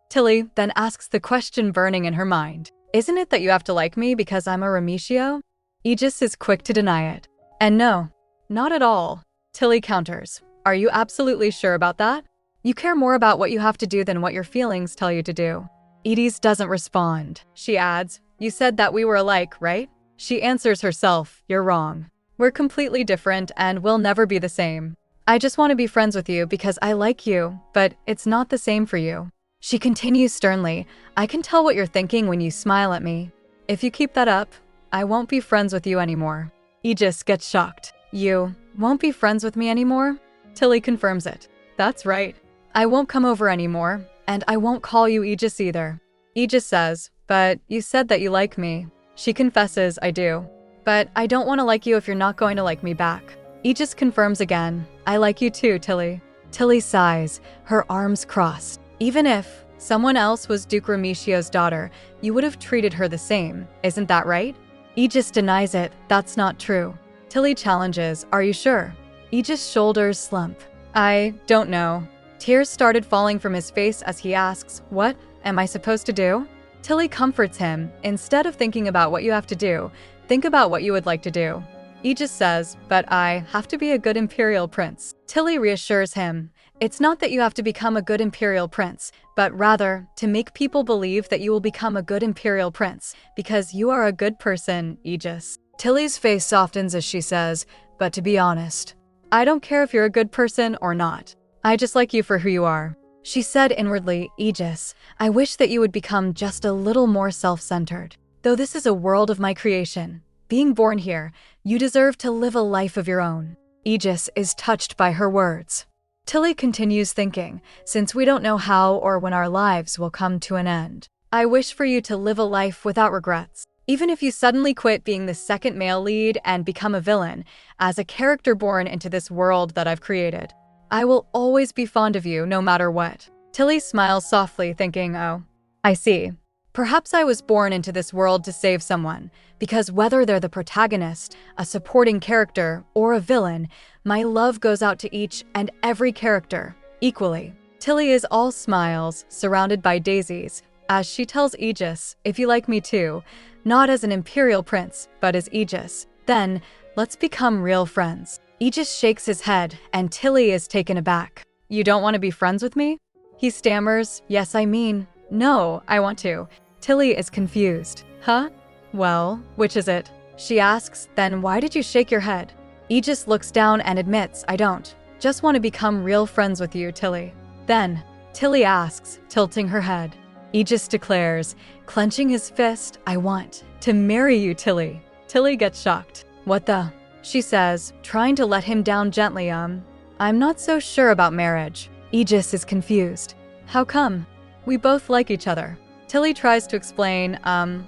Tilly then asks the question burning in her mind. Isn't it that you have to like me because I'm a Remitio? Aegis is quick to deny it. And no, not at all. Tilly counters. Are you absolutely sure about that? You care more about what you have to do than what your feelings tell you to do. Aegis doesn't respond. She adds, you said that we were alike, right? She answers herself, you're wrong. We're completely different and we'll never be the same. I just want to be friends with you because I like you, but it's not the same for you. She continues sternly, I can tell what you're thinking when you smile at me. If you keep that up, I won't be friends with you anymore. Aegis gets shocked. You won't be friends with me anymore? Tilly confirms it. That's right. I won't come over anymore, and I won't call you Aegis either. Aegis says, but you said that you like me. She confesses, I do. But I don't want to like you if you're not going to like me back. Aegis confirms again, I like you too, Tilly. Tilly sighs, her arms crossed. Even if someone else was Duke Remitio's daughter, you would have treated her the same, isn't that right? Aegis denies it, that's not true. Tilly challenges, are you sure? Aegis' shoulders slump. I don't know. Tears started falling from his face as he asks, what am I supposed to do? Tilly comforts him, instead of thinking about what you have to do, think about what you would like to do. Aegis says, but I have to be a good imperial prince. Tilly reassures him, it's not that you have to become a good imperial prince, but rather to make people believe that you will become a good imperial prince, because you are a good person, Aegis. Tilly's face softens as she says, but to be honest, I don't care if you're a good person or not. I just like you for who you are. She said inwardly, Aegis, I wish that you would become just a little more self-centered. Though this is a world of my creation, being born here, you deserve to live a life of your own. Aegis is touched by her words. Tilly continues thinking, since we don't know how or when our lives will come to an end, I wish for you to live a life without regrets. Even if you suddenly quit being the second male lead and become a villain, as a character born into this world that I've created, I will always be fond of you no matter what. Tilly smiles softly, thinking, oh, I see. Perhaps I was born into this world to save someone, because whether they're the protagonist, a supporting character, or a villain, my love goes out to each and every character, equally. Tilly is all smiles, surrounded by daisies, as she tells Aegis, if you like me too, not as an imperial prince, but as Aegis, then let's become real friends. Aegis shakes his head, and Tilly is taken aback. You don't want to be friends with me? He stammers, yes, I mean, no, I want to. Tilly is confused. Huh? Well, which is it? She asks, then why did you shake your head? Aegis looks down and admits, I don't. Just want to become real friends with you, Tilly. Then, Tilly asks, tilting her head. Aegis declares, clenching his fist, I want to marry you, Tilly. Tilly gets shocked. What the? She says, trying to let him down gently, I'm not so sure about marriage. Aegis is confused. How come? We both like each other. Tilly tries to explain,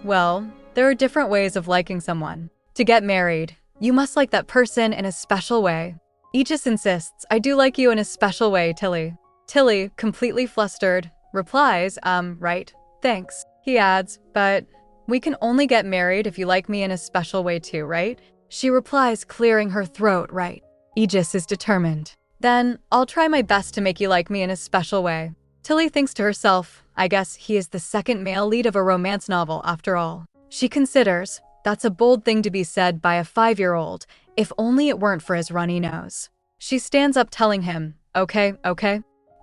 well, there are different ways of liking someone. To get married, You must like that person in a special way. Aegis insists, I do like you in a special way, Tilly. Tilly, completely flustered, replies, right, thanks. He adds, but we can only get married if you like me in a special way too, right? She replies, clearing her throat, right. Aegis is determined. Then, I'll try my best to make you like me in a special way. Tilly thinks to herself, I guess he is the second male lead of a romance novel after all. She considers, that's a bold thing to be said by a 5-year-old, if only it weren't for his runny nose. She stands up telling him, okay,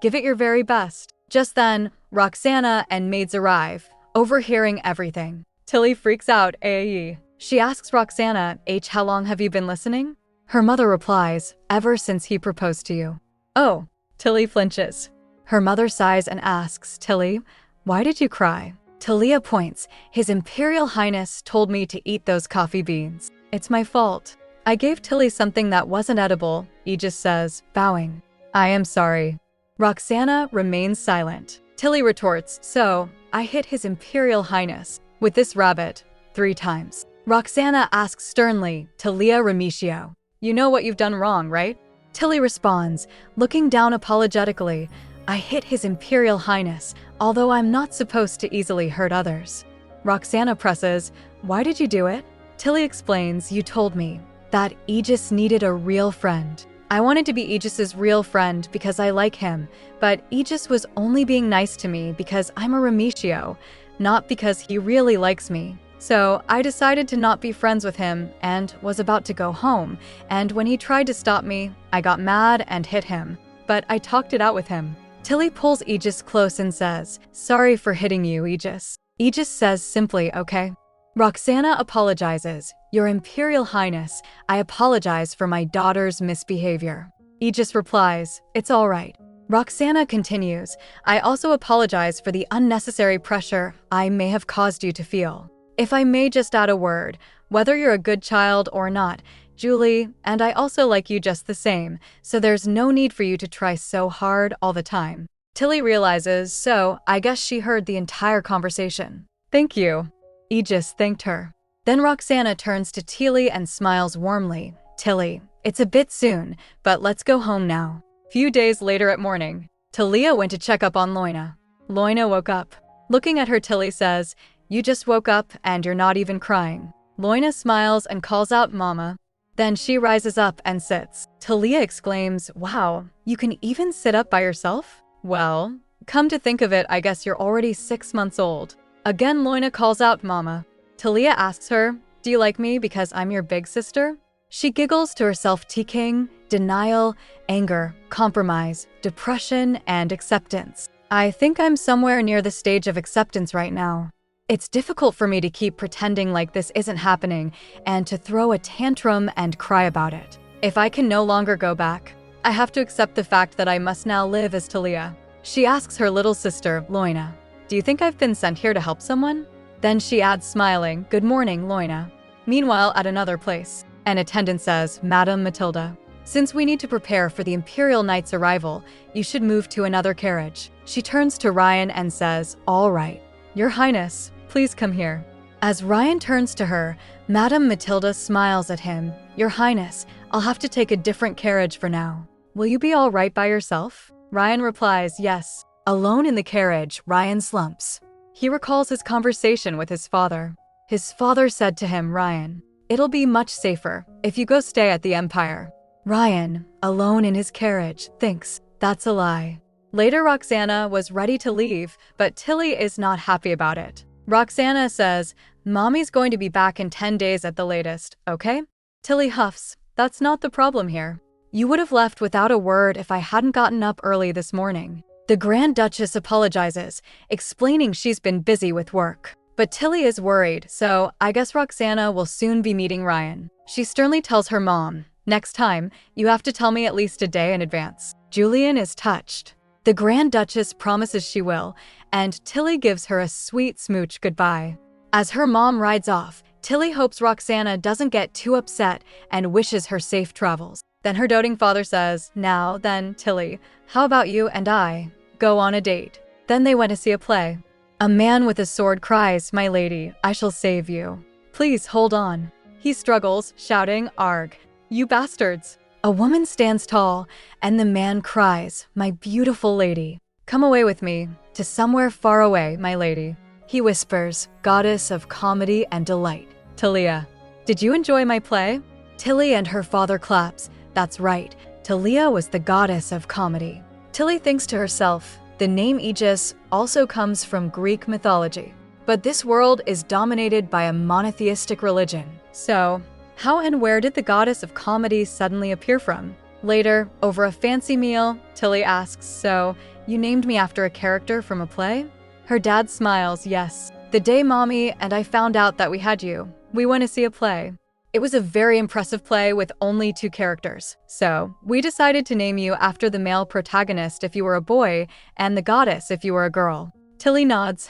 give it your very best. Just then, Roxana and maids arrive, overhearing everything. Tilly freaks out, AAE. She asks Roxana, how long have you been listening? Her mother replies, ever since he proposed to you. Oh, Tilly flinches. Her mother sighs and asks, Tilly, why did you cry? Thalia points, His Imperial Highness told me to eat those coffee beans. It's my fault. I gave Tilly something that wasn't edible, Aegis says, bowing. I am sorry. Roxana remains silent. Tilly retorts, so, I hit His Imperial Highness with this rabbit 3 times. Roxana asks sternly, Thalia Remitio, you know what you've done wrong, right? Tilly responds, looking down apologetically, I hit His Imperial Highness, although I'm not supposed to easily hurt others. Roxana presses, why did you do it? Tilly explains, you told me that Aegis needed a real friend. I wanted to be Aegis's real friend because I like him, but Aegis was only being nice to me because I'm a Remitio, not because he really likes me. So I decided to not be friends with him and was about to go home, and when he tried to stop me, I got mad and hit him, but I talked it out with him. Tilly pulls Aegis close and says, sorry for hitting you, Aegis. Aegis says simply, okay. Roxana apologizes, Your Imperial Highness, I apologize for my daughter's misbehavior. Aegis replies, it's all right. Roxana continues, I also apologize for the unnecessary pressure I may have caused you to feel. If I may just add a word, whether you're a good child or not, Julie, and I also like you just the same, so there's no need for you to try so hard all the time. Tilly realizes, so I guess she heard the entire conversation. Thank you. Aegis thanked her. Then Roxana turns to Tilly and smiles warmly. Tilly, it's a bit soon, but let's go home now. Few days later at morning, Thalia went to check up on Loina. Loina woke up. Looking at her, Tilly says, you just woke up and you're not even crying. Loina smiles and calls out Mama. Then she rises up and sits. Thalia exclaims, wow, you can even sit up by yourself? Well, come to think of it, I guess you're already 6 months old. Again, Loina calls out Mama. Thalia asks her, do you like me because I'm your big sister? She giggles to herself, taking denial, anger, compromise, depression, and acceptance. I think I'm somewhere near the stage of acceptance right now. It's difficult for me to keep pretending like this isn't happening and to throw a tantrum and cry about it. If I can no longer go back, I have to accept the fact that I must now live as Thalia. She asks her little sister, Loina, do you think I've been sent here to help someone? Then she adds, smiling, good morning, Loina. Meanwhile, at another place, an attendant says, Madam Matilda, since we need to prepare for the Imperial Knight's arrival, you should move to another carriage. She turns to Ryan and says, all right, Your Highness, please come here. As Ryan turns to her, Madam Matilda smiles at him. Your Highness, I'll have to take a different carriage for now. Will you be all right by yourself? Ryan replies, yes. Alone in the carriage, Ryan slumps. He recalls his conversation with his father. His father said to him, Ryan, it'll be much safer if you go stay at the Empire. Ryan, alone in his carriage, thinks, that's a lie. Later, Roxana was ready to leave, but Tilly is not happy about it. Roxana says, Mommy's going to be back in 10 days at the latest, okay? Tilly huffs, that's not the problem here. You would have left without a word if I hadn't gotten up early this morning. The Grand Duchess apologizes, explaining she's been busy with work. But Tilly is worried, so I guess Roxana will soon be meeting Ryan. She sternly tells her mom, next time, you have to tell me at least a day in advance. Julian is touched. The Grand Duchess promises she will, and Tilly gives her a sweet smooch goodbye. As her mom rides off, Tilly hopes Roxana doesn't get too upset and wishes her safe travels. Then her doting father says, now then, Tilly, how about you and I go on a date? Then they went to see a play. A man with a sword cries, my lady, I shall save you. Please hold on. He struggles, shouting, "Arg, you bastards!" A woman stands tall, and the man cries, "My beautiful lady, come away with me, to somewhere far away, my lady." He whispers, "Goddess of comedy and delight, Thalia. Did you enjoy my play?" Tilly and her father claps. That's right, Thalia was the goddess of comedy. Tilly thinks to herself, the name Aegis also comes from Greek mythology. But this world is dominated by a monotheistic religion. So, how and where did the goddess of comedy suddenly appear from? Later, over a fancy meal, Tilly asks, "So, you named me after a character from a play?" Her dad smiles, "Yes. The day Mommy and I found out that we had you, we went to see a play. It was a very impressive play with only 2 characters. So, we decided to name you after the male protagonist if you were a boy and the goddess if you were a girl." Tilly nods,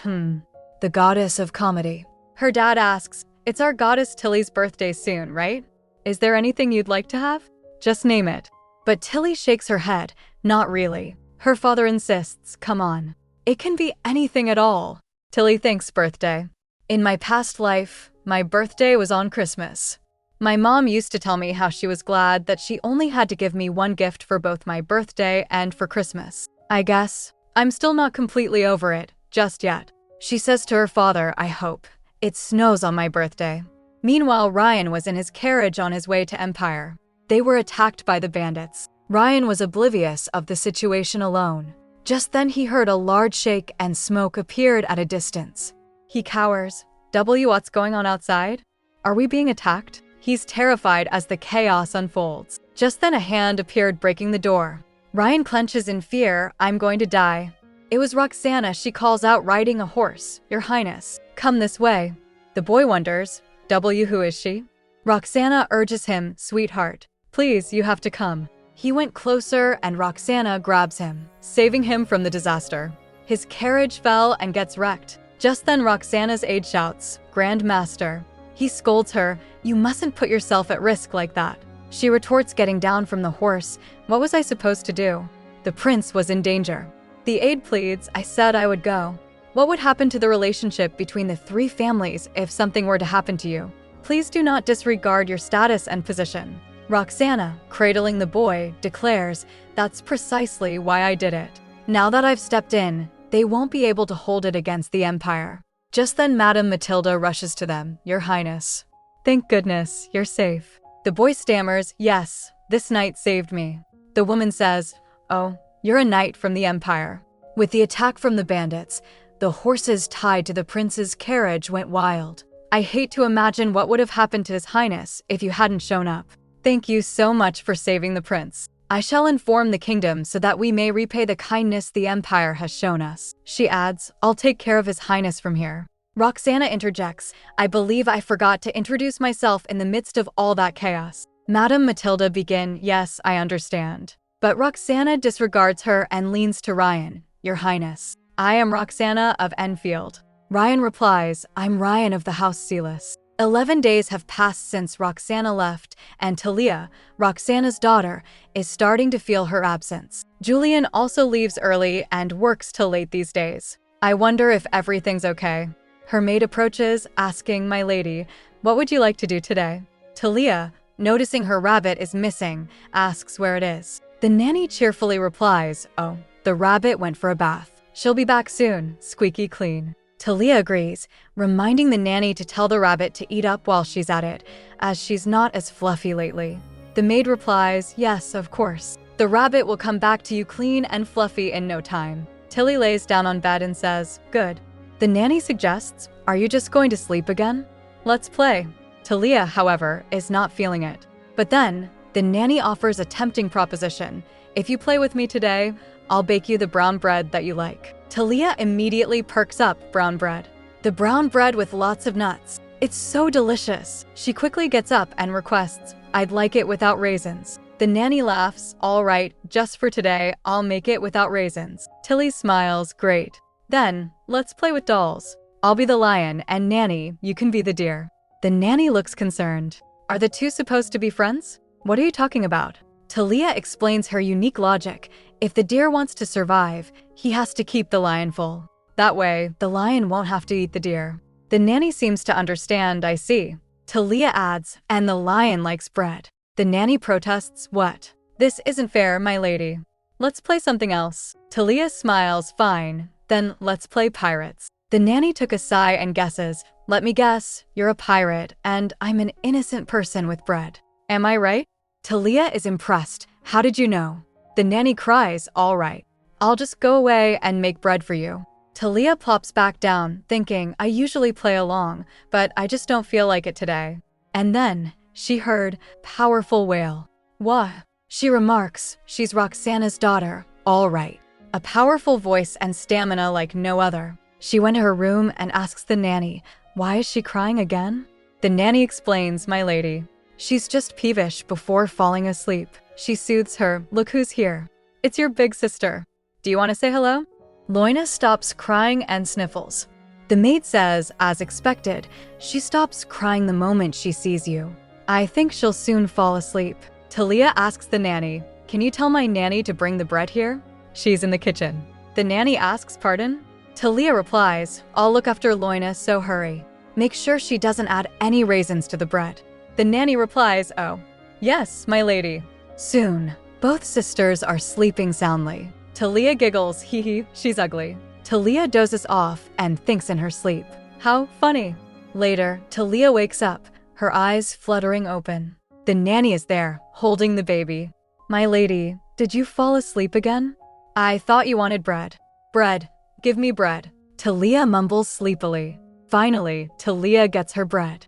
The goddess of comedy. Her dad asks, "It's our goddess Tilly's birthday soon, right? Is there anything you'd like to have? Just name it." But Tilly shakes her head, "Not really." Her father insists, "Come on. It can be anything at all." Tilly thinks, birthday. "In my past life, my birthday was on Christmas. My mom used to tell me how she was glad that she only had to give me one gift for both my birthday and for Christmas. I guess I'm still not completely over it, just yet." She says to her father, "I hope it snows on my birthday." Meanwhile, Ryan was in his carriage on his way to Empire. They were attacked by the bandits. Ryan was oblivious of the situation alone. Just then he heard a large shake and smoke appeared at a distance. He cowers. What's going on outside? Are we being attacked? He's terrified as the chaos unfolds. Just then a hand appeared breaking the door. Ryan clenches in fear, "I'm going to die." It was Roxana. She calls out riding a horse, "Your Highness, come this way." The boy wonders, who is she? Roxana urges him, "Sweetheart, please, you have to come." He went closer and Roxana grabs him, saving him from the disaster. His carriage fell and gets wrecked. Just then Roxana's aide shouts, "Grand Master." He scolds her, "You mustn't put yourself at risk like that." She retorts, getting down from the horse, "What was I supposed to do? The prince was in danger." The aide pleads, "I said I would go." What would happen to the relationship between the 3 families if something were to happen to you? Please do not disregard your status and position. Roxana, cradling the boy, declares, "That's precisely why I did it. Now that I've stepped in, they won't be able to hold it against the Empire." Just then Madame Matilda rushes to them, "Your Highness. Thank goodness, you're safe." The boy stammers, "Yes, this knight saved me." The woman says, "Oh, you're a knight from the Empire." With the attack from the bandits, the horses tied to the prince's carriage went wild. "I hate to imagine what would have happened to His Highness if you hadn't shown up. Thank you so much for saving the prince. I shall inform the kingdom so that we may repay the kindness the Empire has shown us." She adds, "I'll take care of His Highness from here." Roxana interjects, "I believe I forgot to introduce myself in the midst of all that chaos." Madame Matilda begin, "Yes, I understand." But Roxana disregards her and leans to Ryan, "Your Highness, I am Roxana of Enfield." Ryan replies, "I'm Ryan of the House Celis." 11 days have passed since Roxana left, and Thalia, Roxana's daughter, is starting to feel her absence. Julian also leaves early and works till late these days. "I wonder if everything's okay." Her maid approaches, asking, "My lady, what would you like to do today?" Thalia, noticing her rabbit is missing, asks where it is. The nanny cheerfully replies, "Oh, the rabbit went for a bath. She'll be back soon, squeaky clean." Thalia agrees, reminding the nanny to tell the rabbit to eat up while she's at it, as she's not as fluffy lately. The maid replies, "Yes, of course. The rabbit will come back to you clean and fluffy in no time." Tilly lays down on bed and says, "Good." The nanny suggests, "Are you just going to sleep again? Let's play." Thalia, however, is not feeling it. But then, the nanny offers a tempting proposition. "If you play with me today, I'll bake you the brown bread that you like." Thalia immediately perks up brown bread. The brown bread with lots of nuts. It's so delicious. She quickly gets up and requests, "I'd like it without raisins." The nanny laughs, "All right, just for today, I'll make it without raisins." Tilly smiles, "Great. Then, let's play with dolls. I'll be the lion, and Nanny, you can be the deer." The nanny looks concerned. "Are the 2 supposed to be friends? What are you talking about?" Thalia explains her unique logic. If the deer wants to survive, he has to keep the lion full. That way, the lion won't have to eat the deer. The nanny seems to understand, "I see." Thalia adds, and the lion likes bread. The nanny protests, what? This isn't fair, my lady. Let's play something else. Thalia smiles, fine, then let's play pirates. The nanny took a sigh and guesses, let me guess, you're a pirate, and I'm an innocent person with bread. Am I right? Thalia is impressed. How did you know? The nanny cries, all right. I'll just go away and make bread for you. Thalia plops back down, thinking, I usually play along, but I just don't feel like it today. And then, she heard, powerful wail. What? She remarks, she's Roxana's daughter, all right. A powerful voice and stamina like no other. She went to her room and asks the nanny, why is she crying again? The nanny explains, my lady. She's just peevish before falling asleep. She soothes her, look who's here. It's your big sister. Do you want to say hello? Loina stops crying and sniffles. The maid says, as expected, she stops crying the moment she sees you. I think she'll soon fall asleep. Thalia asks the nanny, can you tell my nanny to bring the bread here? She's in the kitchen. The nanny asks pardon? Thalia replies, I'll look after Loina, so hurry. Make sure she doesn't add any raisins to the bread. The nanny replies, oh, yes, my lady. Soon, both sisters are sleeping soundly. Thalia giggles, hee hee, she's ugly. Thalia dozes off and thinks in her sleep. How funny. Later, Thalia wakes up, her eyes fluttering open. The nanny is there, holding the baby. My lady, did you fall asleep again? I thought you wanted bread. Bread. Give me bread. Thalia mumbles sleepily. Finally, Thalia gets her bread.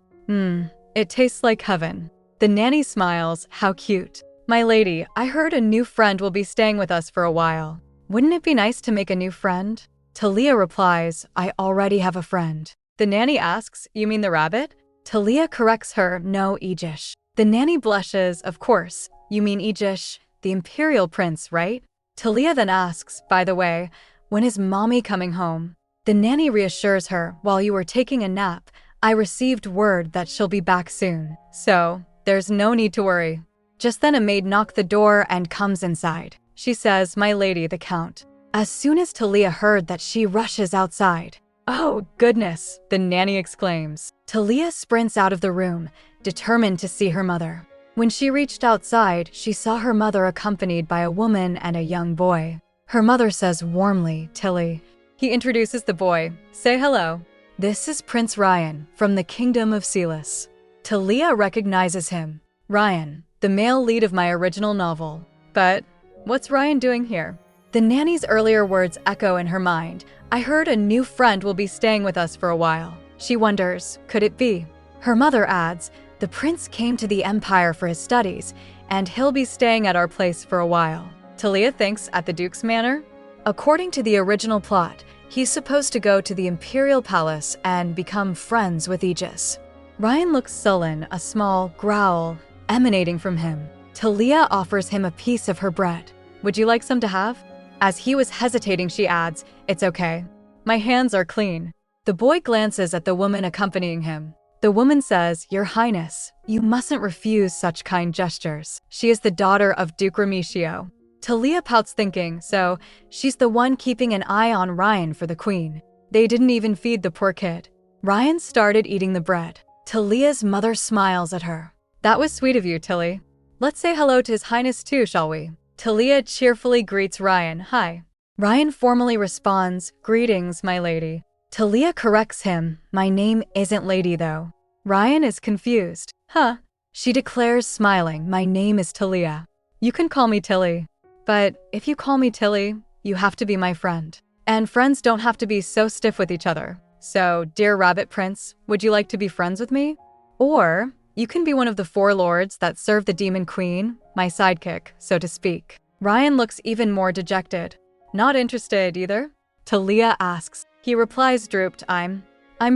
It tastes like heaven. The nanny smiles, how cute. My lady, I heard a new friend will be staying with us for a while. Wouldn't it be nice to make a new friend? Thalia replies, I already have a friend. The nanny asks, you mean the rabbit? Thalia corrects her, no, Aegis. The nanny blushes, of course. You mean Aegis, the imperial prince, right? Thalia then asks, by the way, when is mommy coming home? The nanny reassures her, while you were taking a nap, I received word that she'll be back soon. So, there's no need to worry. Just then a maid knocks the door and comes inside. She says, my lady, the count. As soon as Thalia heard that, she rushes outside. Oh, goodness, the nanny exclaims. Thalia sprints out of the room, determined to see her mother. When she reached outside, she saw her mother accompanied by a woman and a young boy. Her mother says warmly, Tilly. He introduces the boy. Say hello. This is Prince Ryan, from the Kingdom of Celis. Thalia recognizes him. Ryan, the male lead of my original novel. But what's Ryan doing here? The nanny's earlier words echo in her mind. I heard a new friend will be staying with us for a while. She wonders, could it be? Her mother adds, the prince came to the Empire for his studies, and he'll be staying at our place for a while. Thalia thinks at the Duke's manor. According to the original plot, he's supposed to go to the Imperial Palace and become friends with Aegis. Ryan looks sullen, a small growl emanating from him. Thalia offers him a piece of her bread. Would you like some to have? As he was hesitating, she adds, it's okay. My hands are clean. The boy glances at the woman accompanying him. The woman says, Your Highness, you mustn't refuse such kind gestures. She is the daughter of Duke Remigio. Thalia pouts thinking, so she's the one keeping an eye on Ryan for the queen. They didn't even feed the poor kid. Ryan started eating the bread. Thalia's mother smiles at her. That was sweet of you, Tilly. Let's say hello to His Highness too, shall we? Thalia cheerfully greets Ryan, hi. Ryan formally responds, greetings, my lady. Thalia corrects him, my name isn't lady though. Ryan is confused. Huh? She declares, smiling, my name is Thalia. You can call me Tilly. But if you call me Tilly, you have to be my friend. And friends don't have to be so stiff with each other. So, dear Rabbit Prince, would you like to be friends with me? Or you can be one of the 4 lords that serve the Demon Queen, my sidekick, so to speak. Ryan looks even more dejected. Not interested either? Thalia asks. He replies drooped, I'm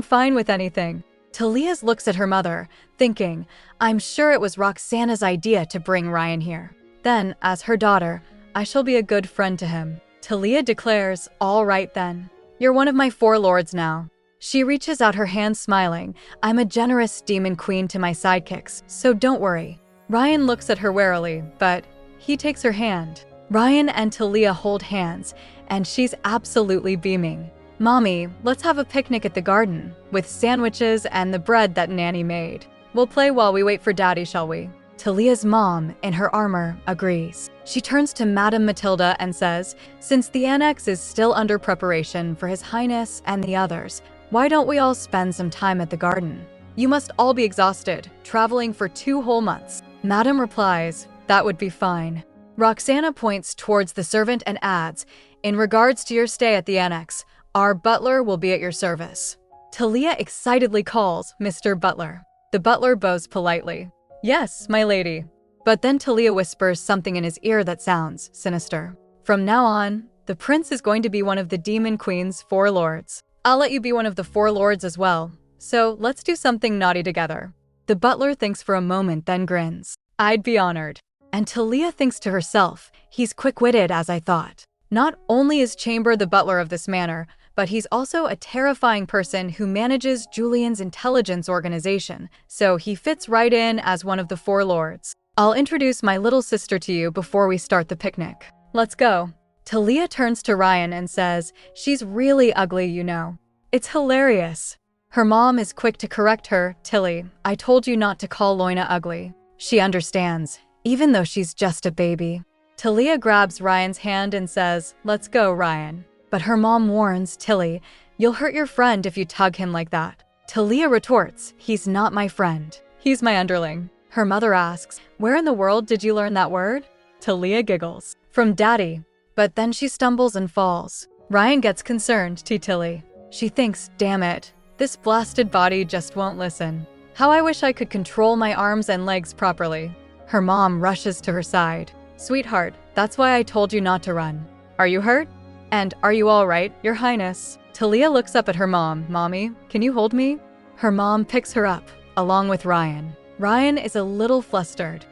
fine with anything. Thalia looks at her mother, thinking, I'm sure it was Roxana's idea to bring Ryan here. Then, as her daughter, I shall be a good friend to him. Thalia declares, all right then. You're one of my 4 lords now. She reaches out her hand smiling. I'm a generous demon queen to my sidekicks, so don't worry. Ryan looks at her warily, but he takes her hand. Ryan and Thalia hold hands, and she's absolutely beaming. Mommy, let's have a picnic at the garden, with sandwiches and the bread that Nanny made. We'll play while we wait for Daddy, shall we? Thalia's mom, in her armor, agrees. She turns to Madame Matilda and says, since the annex is still under preparation for His Highness and the others, why don't we all spend some time at the garden? You must all be exhausted, traveling for 2 whole months. Madame replies, that would be fine. Roxana points towards the servant and adds, in regards to your stay at the annex, our butler will be at your service. Thalia excitedly calls Mr. Butler. The butler bows politely. Yes, my lady. But then Thalia whispers something in his ear that sounds sinister. From now on, the prince is going to be one of the Demon Queen's 4 lords. I'll let you be one of the 4 lords as well. So let's do something naughty together. The butler thinks for a moment, then grins. I'd be honored. And Thalia thinks to herself, he's quick-witted as I thought. Not only is Chamber the butler of this manor, but he's also a terrifying person who manages Julian's intelligence organization, so he fits right in as one of the 4 lords. I'll introduce my little sister to you before we start the picnic. Let's go. Thalia turns to Ryan and says, she's really ugly, you know. It's hilarious. Her mom is quick to correct her, Tilly, I told you not to call Loina ugly. She understands, even though she's just a baby. Thalia grabs Ryan's hand and says, let's go, Ryan. But her mom warns Tilly, you'll hurt your friend if you tug him like that. Thalia retorts, he's not my friend. He's my underling. Her mother asks, where in the world did you learn that word? Thalia giggles. From Daddy. But then she stumbles and falls. Ryan gets concerned to Tilly. She thinks, damn it, this blasted body just won't listen. How I wish I could control my arms and legs properly. Her mom rushes to her side. Sweetheart, that's why I told you not to run. Are you hurt? And are you all right, Your Highness? Thalia looks up at her mom. Mommy, can you hold me? Her mom picks her up, along with Ryan. Ryan is a little flustered.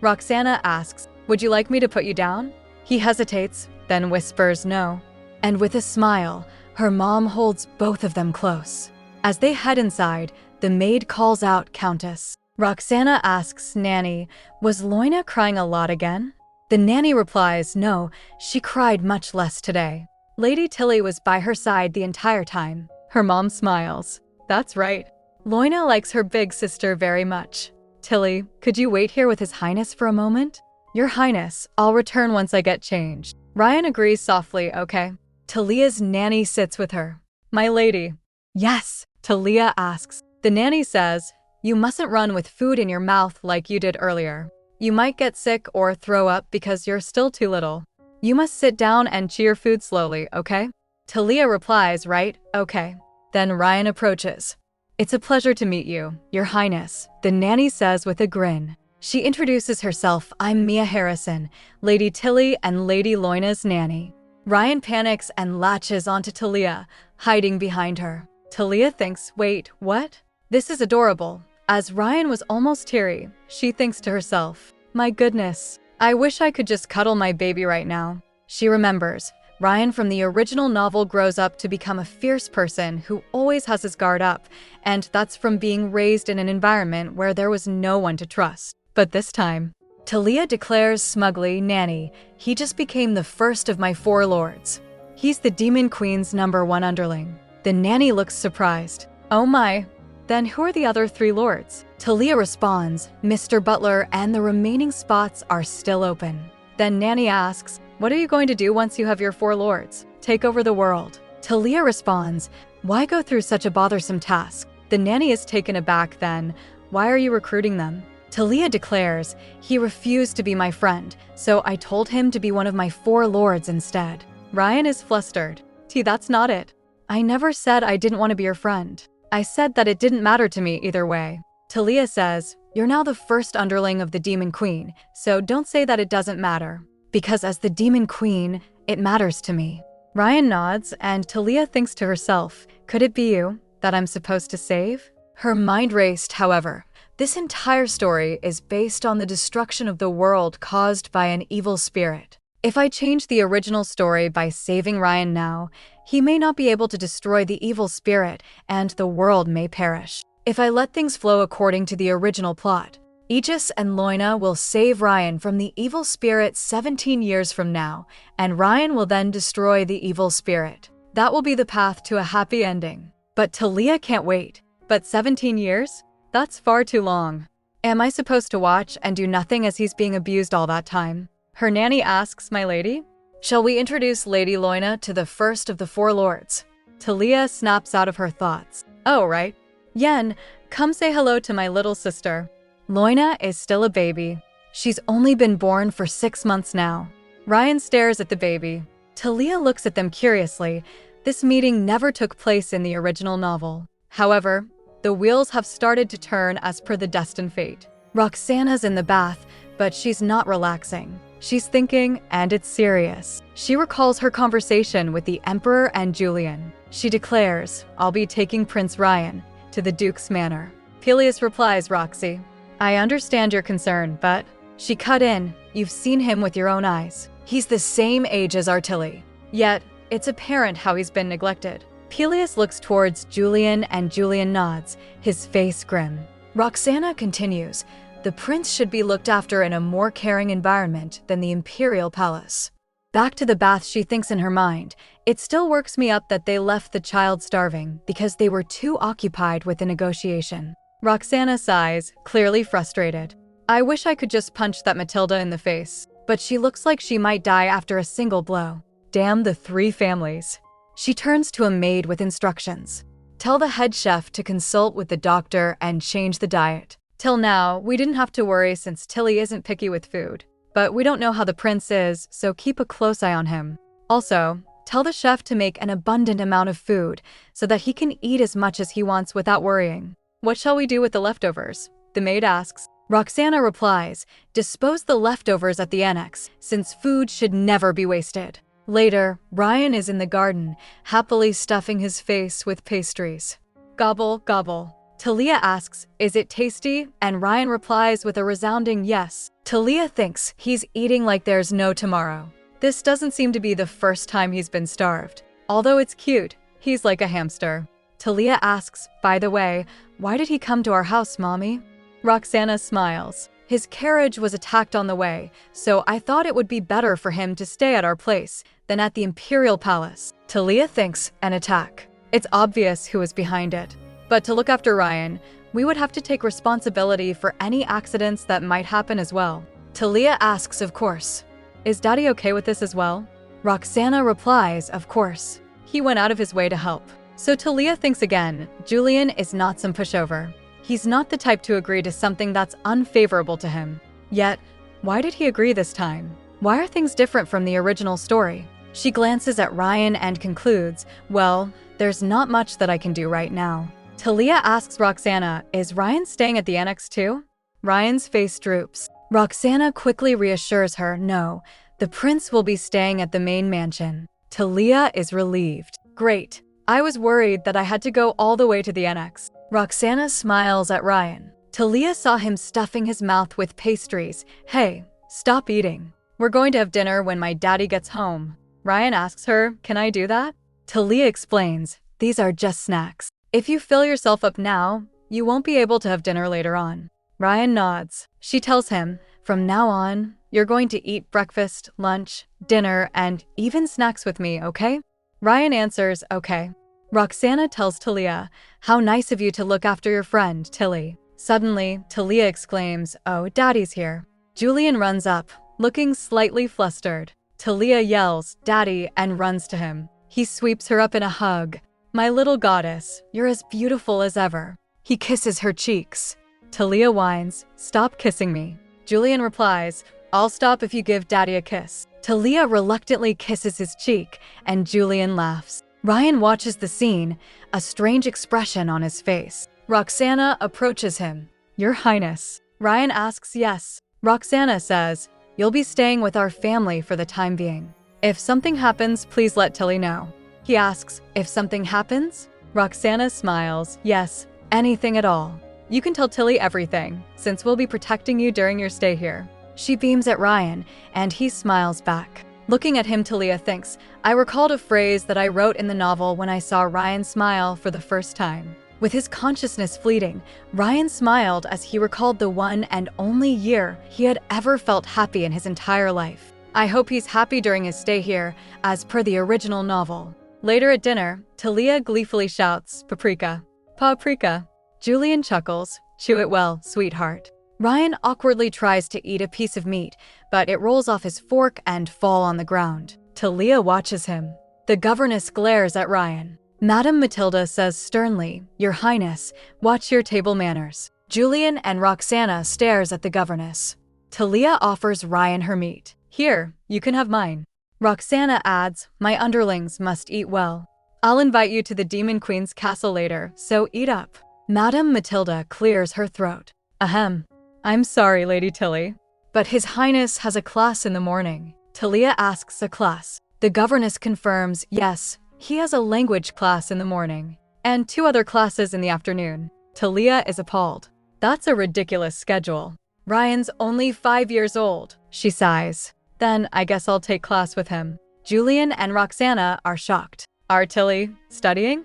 Roxana asks, would you like me to put you down? He hesitates, then whispers no. And with a smile, her mom holds both of them close. As they head inside, the maid calls out Countess. Roxana asks Nanny, was Loina crying a lot again? The nanny replies, no, she cried much less today. Lady Tilly was by her side the entire time. Her mom smiles. That's right. Loina likes her big sister very much. Tilly, could you wait here with His Highness for a moment? Your Highness, I'll return once I get changed. Ryan agrees softly, okay. Thalia's nanny sits with her. My lady. Yes, Thalia asks. The nanny says, you mustn't run with food in your mouth like you did earlier. You might get sick or throw up because you're still too little. You must sit down and chew your food slowly, okay? Thalia replies, right, okay. Then Ryan approaches. It's a pleasure to meet you, Your Highness, the nanny says with a grin. She introduces herself, I'm Mia Harrison, Lady Tilly and Lady Loina's nanny. Ryan panics and latches onto Thalia, hiding behind her. Thalia thinks, wait, what? This is adorable. As Ryan was almost teary, she thinks to herself, my goodness, I wish I could just cuddle my baby right now. She remembers, Ryan from the original novel grows up to become a fierce person who always has his guard up, and that's from being raised in an environment where there was no one to trust. But this time, Thalia declares smugly, Nanny, he just became the first of my 4 lords. He's the Demon Queen's #1 underling. The nanny looks surprised. Oh my. Then who are the other 3 lords? Thalia responds, Mr. Butler and the remaining spots are still open. Then Nanny asks, what are you going to do once you have your 4 lords? Take over the world. Thalia responds, why go through such a bothersome task? The nanny is taken aback then, why are you recruiting them? Thalia declares, he refused to be my friend, so I told him to be one of my 4 lords instead. Ryan is flustered. That's not it. I never said I didn't want to be your friend. I said that it didn't matter to me either way. Thalia says, you're now the first underling of the Demon Queen, so don't say that it doesn't matter. Because as the Demon Queen, it matters to me. Ryan nods, and Thalia thinks to herself, could it be you that I'm supposed to save? Her mind raced, however. This entire story is based on the destruction of the world caused by an evil spirit. If I change the original story by saving Ryan now, he may not be able to destroy the evil spirit and the world may perish. If I let things flow according to the original plot, Aegis and Loina will save Ryan from the evil spirit 17 years from now, and Ryan will then destroy the evil spirit. That will be the path to a happy ending. But Thalia can't wait. But 17 years? That's far too long. Am I supposed to watch and do nothing as he's being abused all that time? Her nanny asks, my lady? Shall we introduce Lady Loina to the first of the four lords? Thalia snaps out of her thoughts. Oh, right. Yen, come say hello to my little sister. Loina is still a baby. She's only been born for 6 months now. Ryan stares at the baby. Thalia looks at them curiously. This meeting never took place in the original novel. However, the wheels have started to turn as per the destined fate. Roxana's in the bath, but she's not relaxing. She's thinking, and it's serious. She recalls her conversation with the Emperor and Julian. She declares, I'll be taking Prince Ryan to the Duke's manor. Peleus replies, Roxy, I understand your concern, but… She cut in, you've seen him with your own eyes. He's the same age as our Tilly. Yet, it's apparent how he's been neglected. Peleus looks towards Julian and Julian nods, his face grim. Roxana continues, the prince should be looked after in a more caring environment than the imperial palace. Back to the bath, she thinks in her mind, it still works me up that they left the child starving because they were too occupied with the negotiation. Roxana sighs, clearly frustrated. I wish I could just punch that Matilda in the face, but she looks like she might die after a single blow. Damn the 3 families. She turns to a maid with instructions. Tell the head chef to consult with the doctor and change the diet. Till now, we didn't have to worry since Tilly isn't picky with food. But we don't know how the prince is, so keep a close eye on him. Also, tell the chef to make an abundant amount of food so that he can eat as much as he wants without worrying. What shall we do with the leftovers? The maid asks. Roxana replies, dispose the leftovers at the annex, since food should never be wasted. Later, Ryan is in the garden, happily stuffing his face with pastries. Gobble, gobble. Thalia asks, is it tasty? And Ryan replies with a resounding yes. Thalia thinks he's eating like there's no tomorrow. This doesn't seem to be the first time he's been starved. Although it's cute, he's like a hamster. Thalia asks, by the way, why did he come to our house, Mommy? Roxana smiles. His carriage was attacked on the way, so I thought it would be better for him to stay at our place than at the Imperial Palace. Thalia thinks an attack. It's obvious who is behind it. But to look after Ryan, we would have to take responsibility for any accidents that might happen as well. Thalia asks, of course. Is Daddy okay with this as well? Roxana replies, of course. He went out of his way to help. So Thalia thinks again, Julian is not some pushover. He's not the type to agree to something that's unfavorable to him. Yet, why did he agree this time? Why are things different from the original story? She glances at Ryan and concludes, well, there's not much that I can do right now. Thalia asks Roxana, is Ryan staying at the annex too? Ryan's face droops. Roxana quickly reassures her, no, the prince will be staying at the main mansion. Thalia is relieved. Great. I was worried that I had to go all the way to the annex. Roxana smiles at Ryan. Thalia saw him stuffing his mouth with pastries. Hey, stop eating. We're going to have dinner when my daddy gets home. Ryan asks her, can I do that? Thalia explains, these are just snacks. If you fill yourself up now, you won't be able to have dinner later on. Ryan nods. She tells him, from now on, you're going to eat breakfast, lunch, dinner, and even snacks with me, okay? Ryan answers, okay. Roxana tells Thalia, how nice of you to look after your friend, Tilly. Suddenly, Thalia exclaims, oh, Daddy's here. Julian runs up, looking slightly flustered. Thalia yells, Daddy, and runs to him. He sweeps her up in a hug. My little goddess, you're as beautiful as ever. He kisses her cheeks. Thalia whines, stop kissing me. Julian replies, I'll stop if you give Daddy a kiss. Thalia reluctantly kisses his cheek, and Julian laughs. Ryan watches the scene, a strange expression on his face. Roxana approaches him. Your Highness. Ryan asks yes. Roxana says, you'll be staying with our family for the time being. If something happens, please let Tilly know. He asks, if something happens? Roxana smiles, yes, anything at all. You can tell Tilly everything, since we'll be protecting you during your stay here. She beams at Ryan, and he smiles back. Looking at him, Thalia thinks, I recalled a phrase that I wrote in the novel when I saw Ryan smile for the first time. With his consciousness fleeting, Ryan smiled as he recalled the one and only year he had ever felt happy in his entire life. I hope he's happy during his stay here, as per the original novel. Later at dinner, Thalia gleefully shouts, Paprika. Paprika. Julian chuckles. Chew it well, sweetheart. Ryan awkwardly tries to eat a piece of meat, but it rolls off his fork and fall on the ground. Thalia watches him. The governess glares at Ryan. Madame Matilda says sternly, "Your Highness, watch your table manners." Julian and Roxana stares at the governess. Thalia offers Ryan her meat. "Here, you can have mine." Roxana adds, "My underlings must eat well. I'll invite you to the Demon Queen's castle later, so eat up." Madame Matilda clears her throat. "Ahem. I'm sorry, Lady Tilly, but His Highness has a class in the morning." Thalia asks a class. The governess confirms, yes, he has a language class in the morning, and 2 other classes in the afternoon. Thalia is appalled. That's a ridiculous schedule. Ryan's only 5 years old, she sighs. Then I guess I'll take class with him. Julian and Roxana are shocked. Are Tilly studying?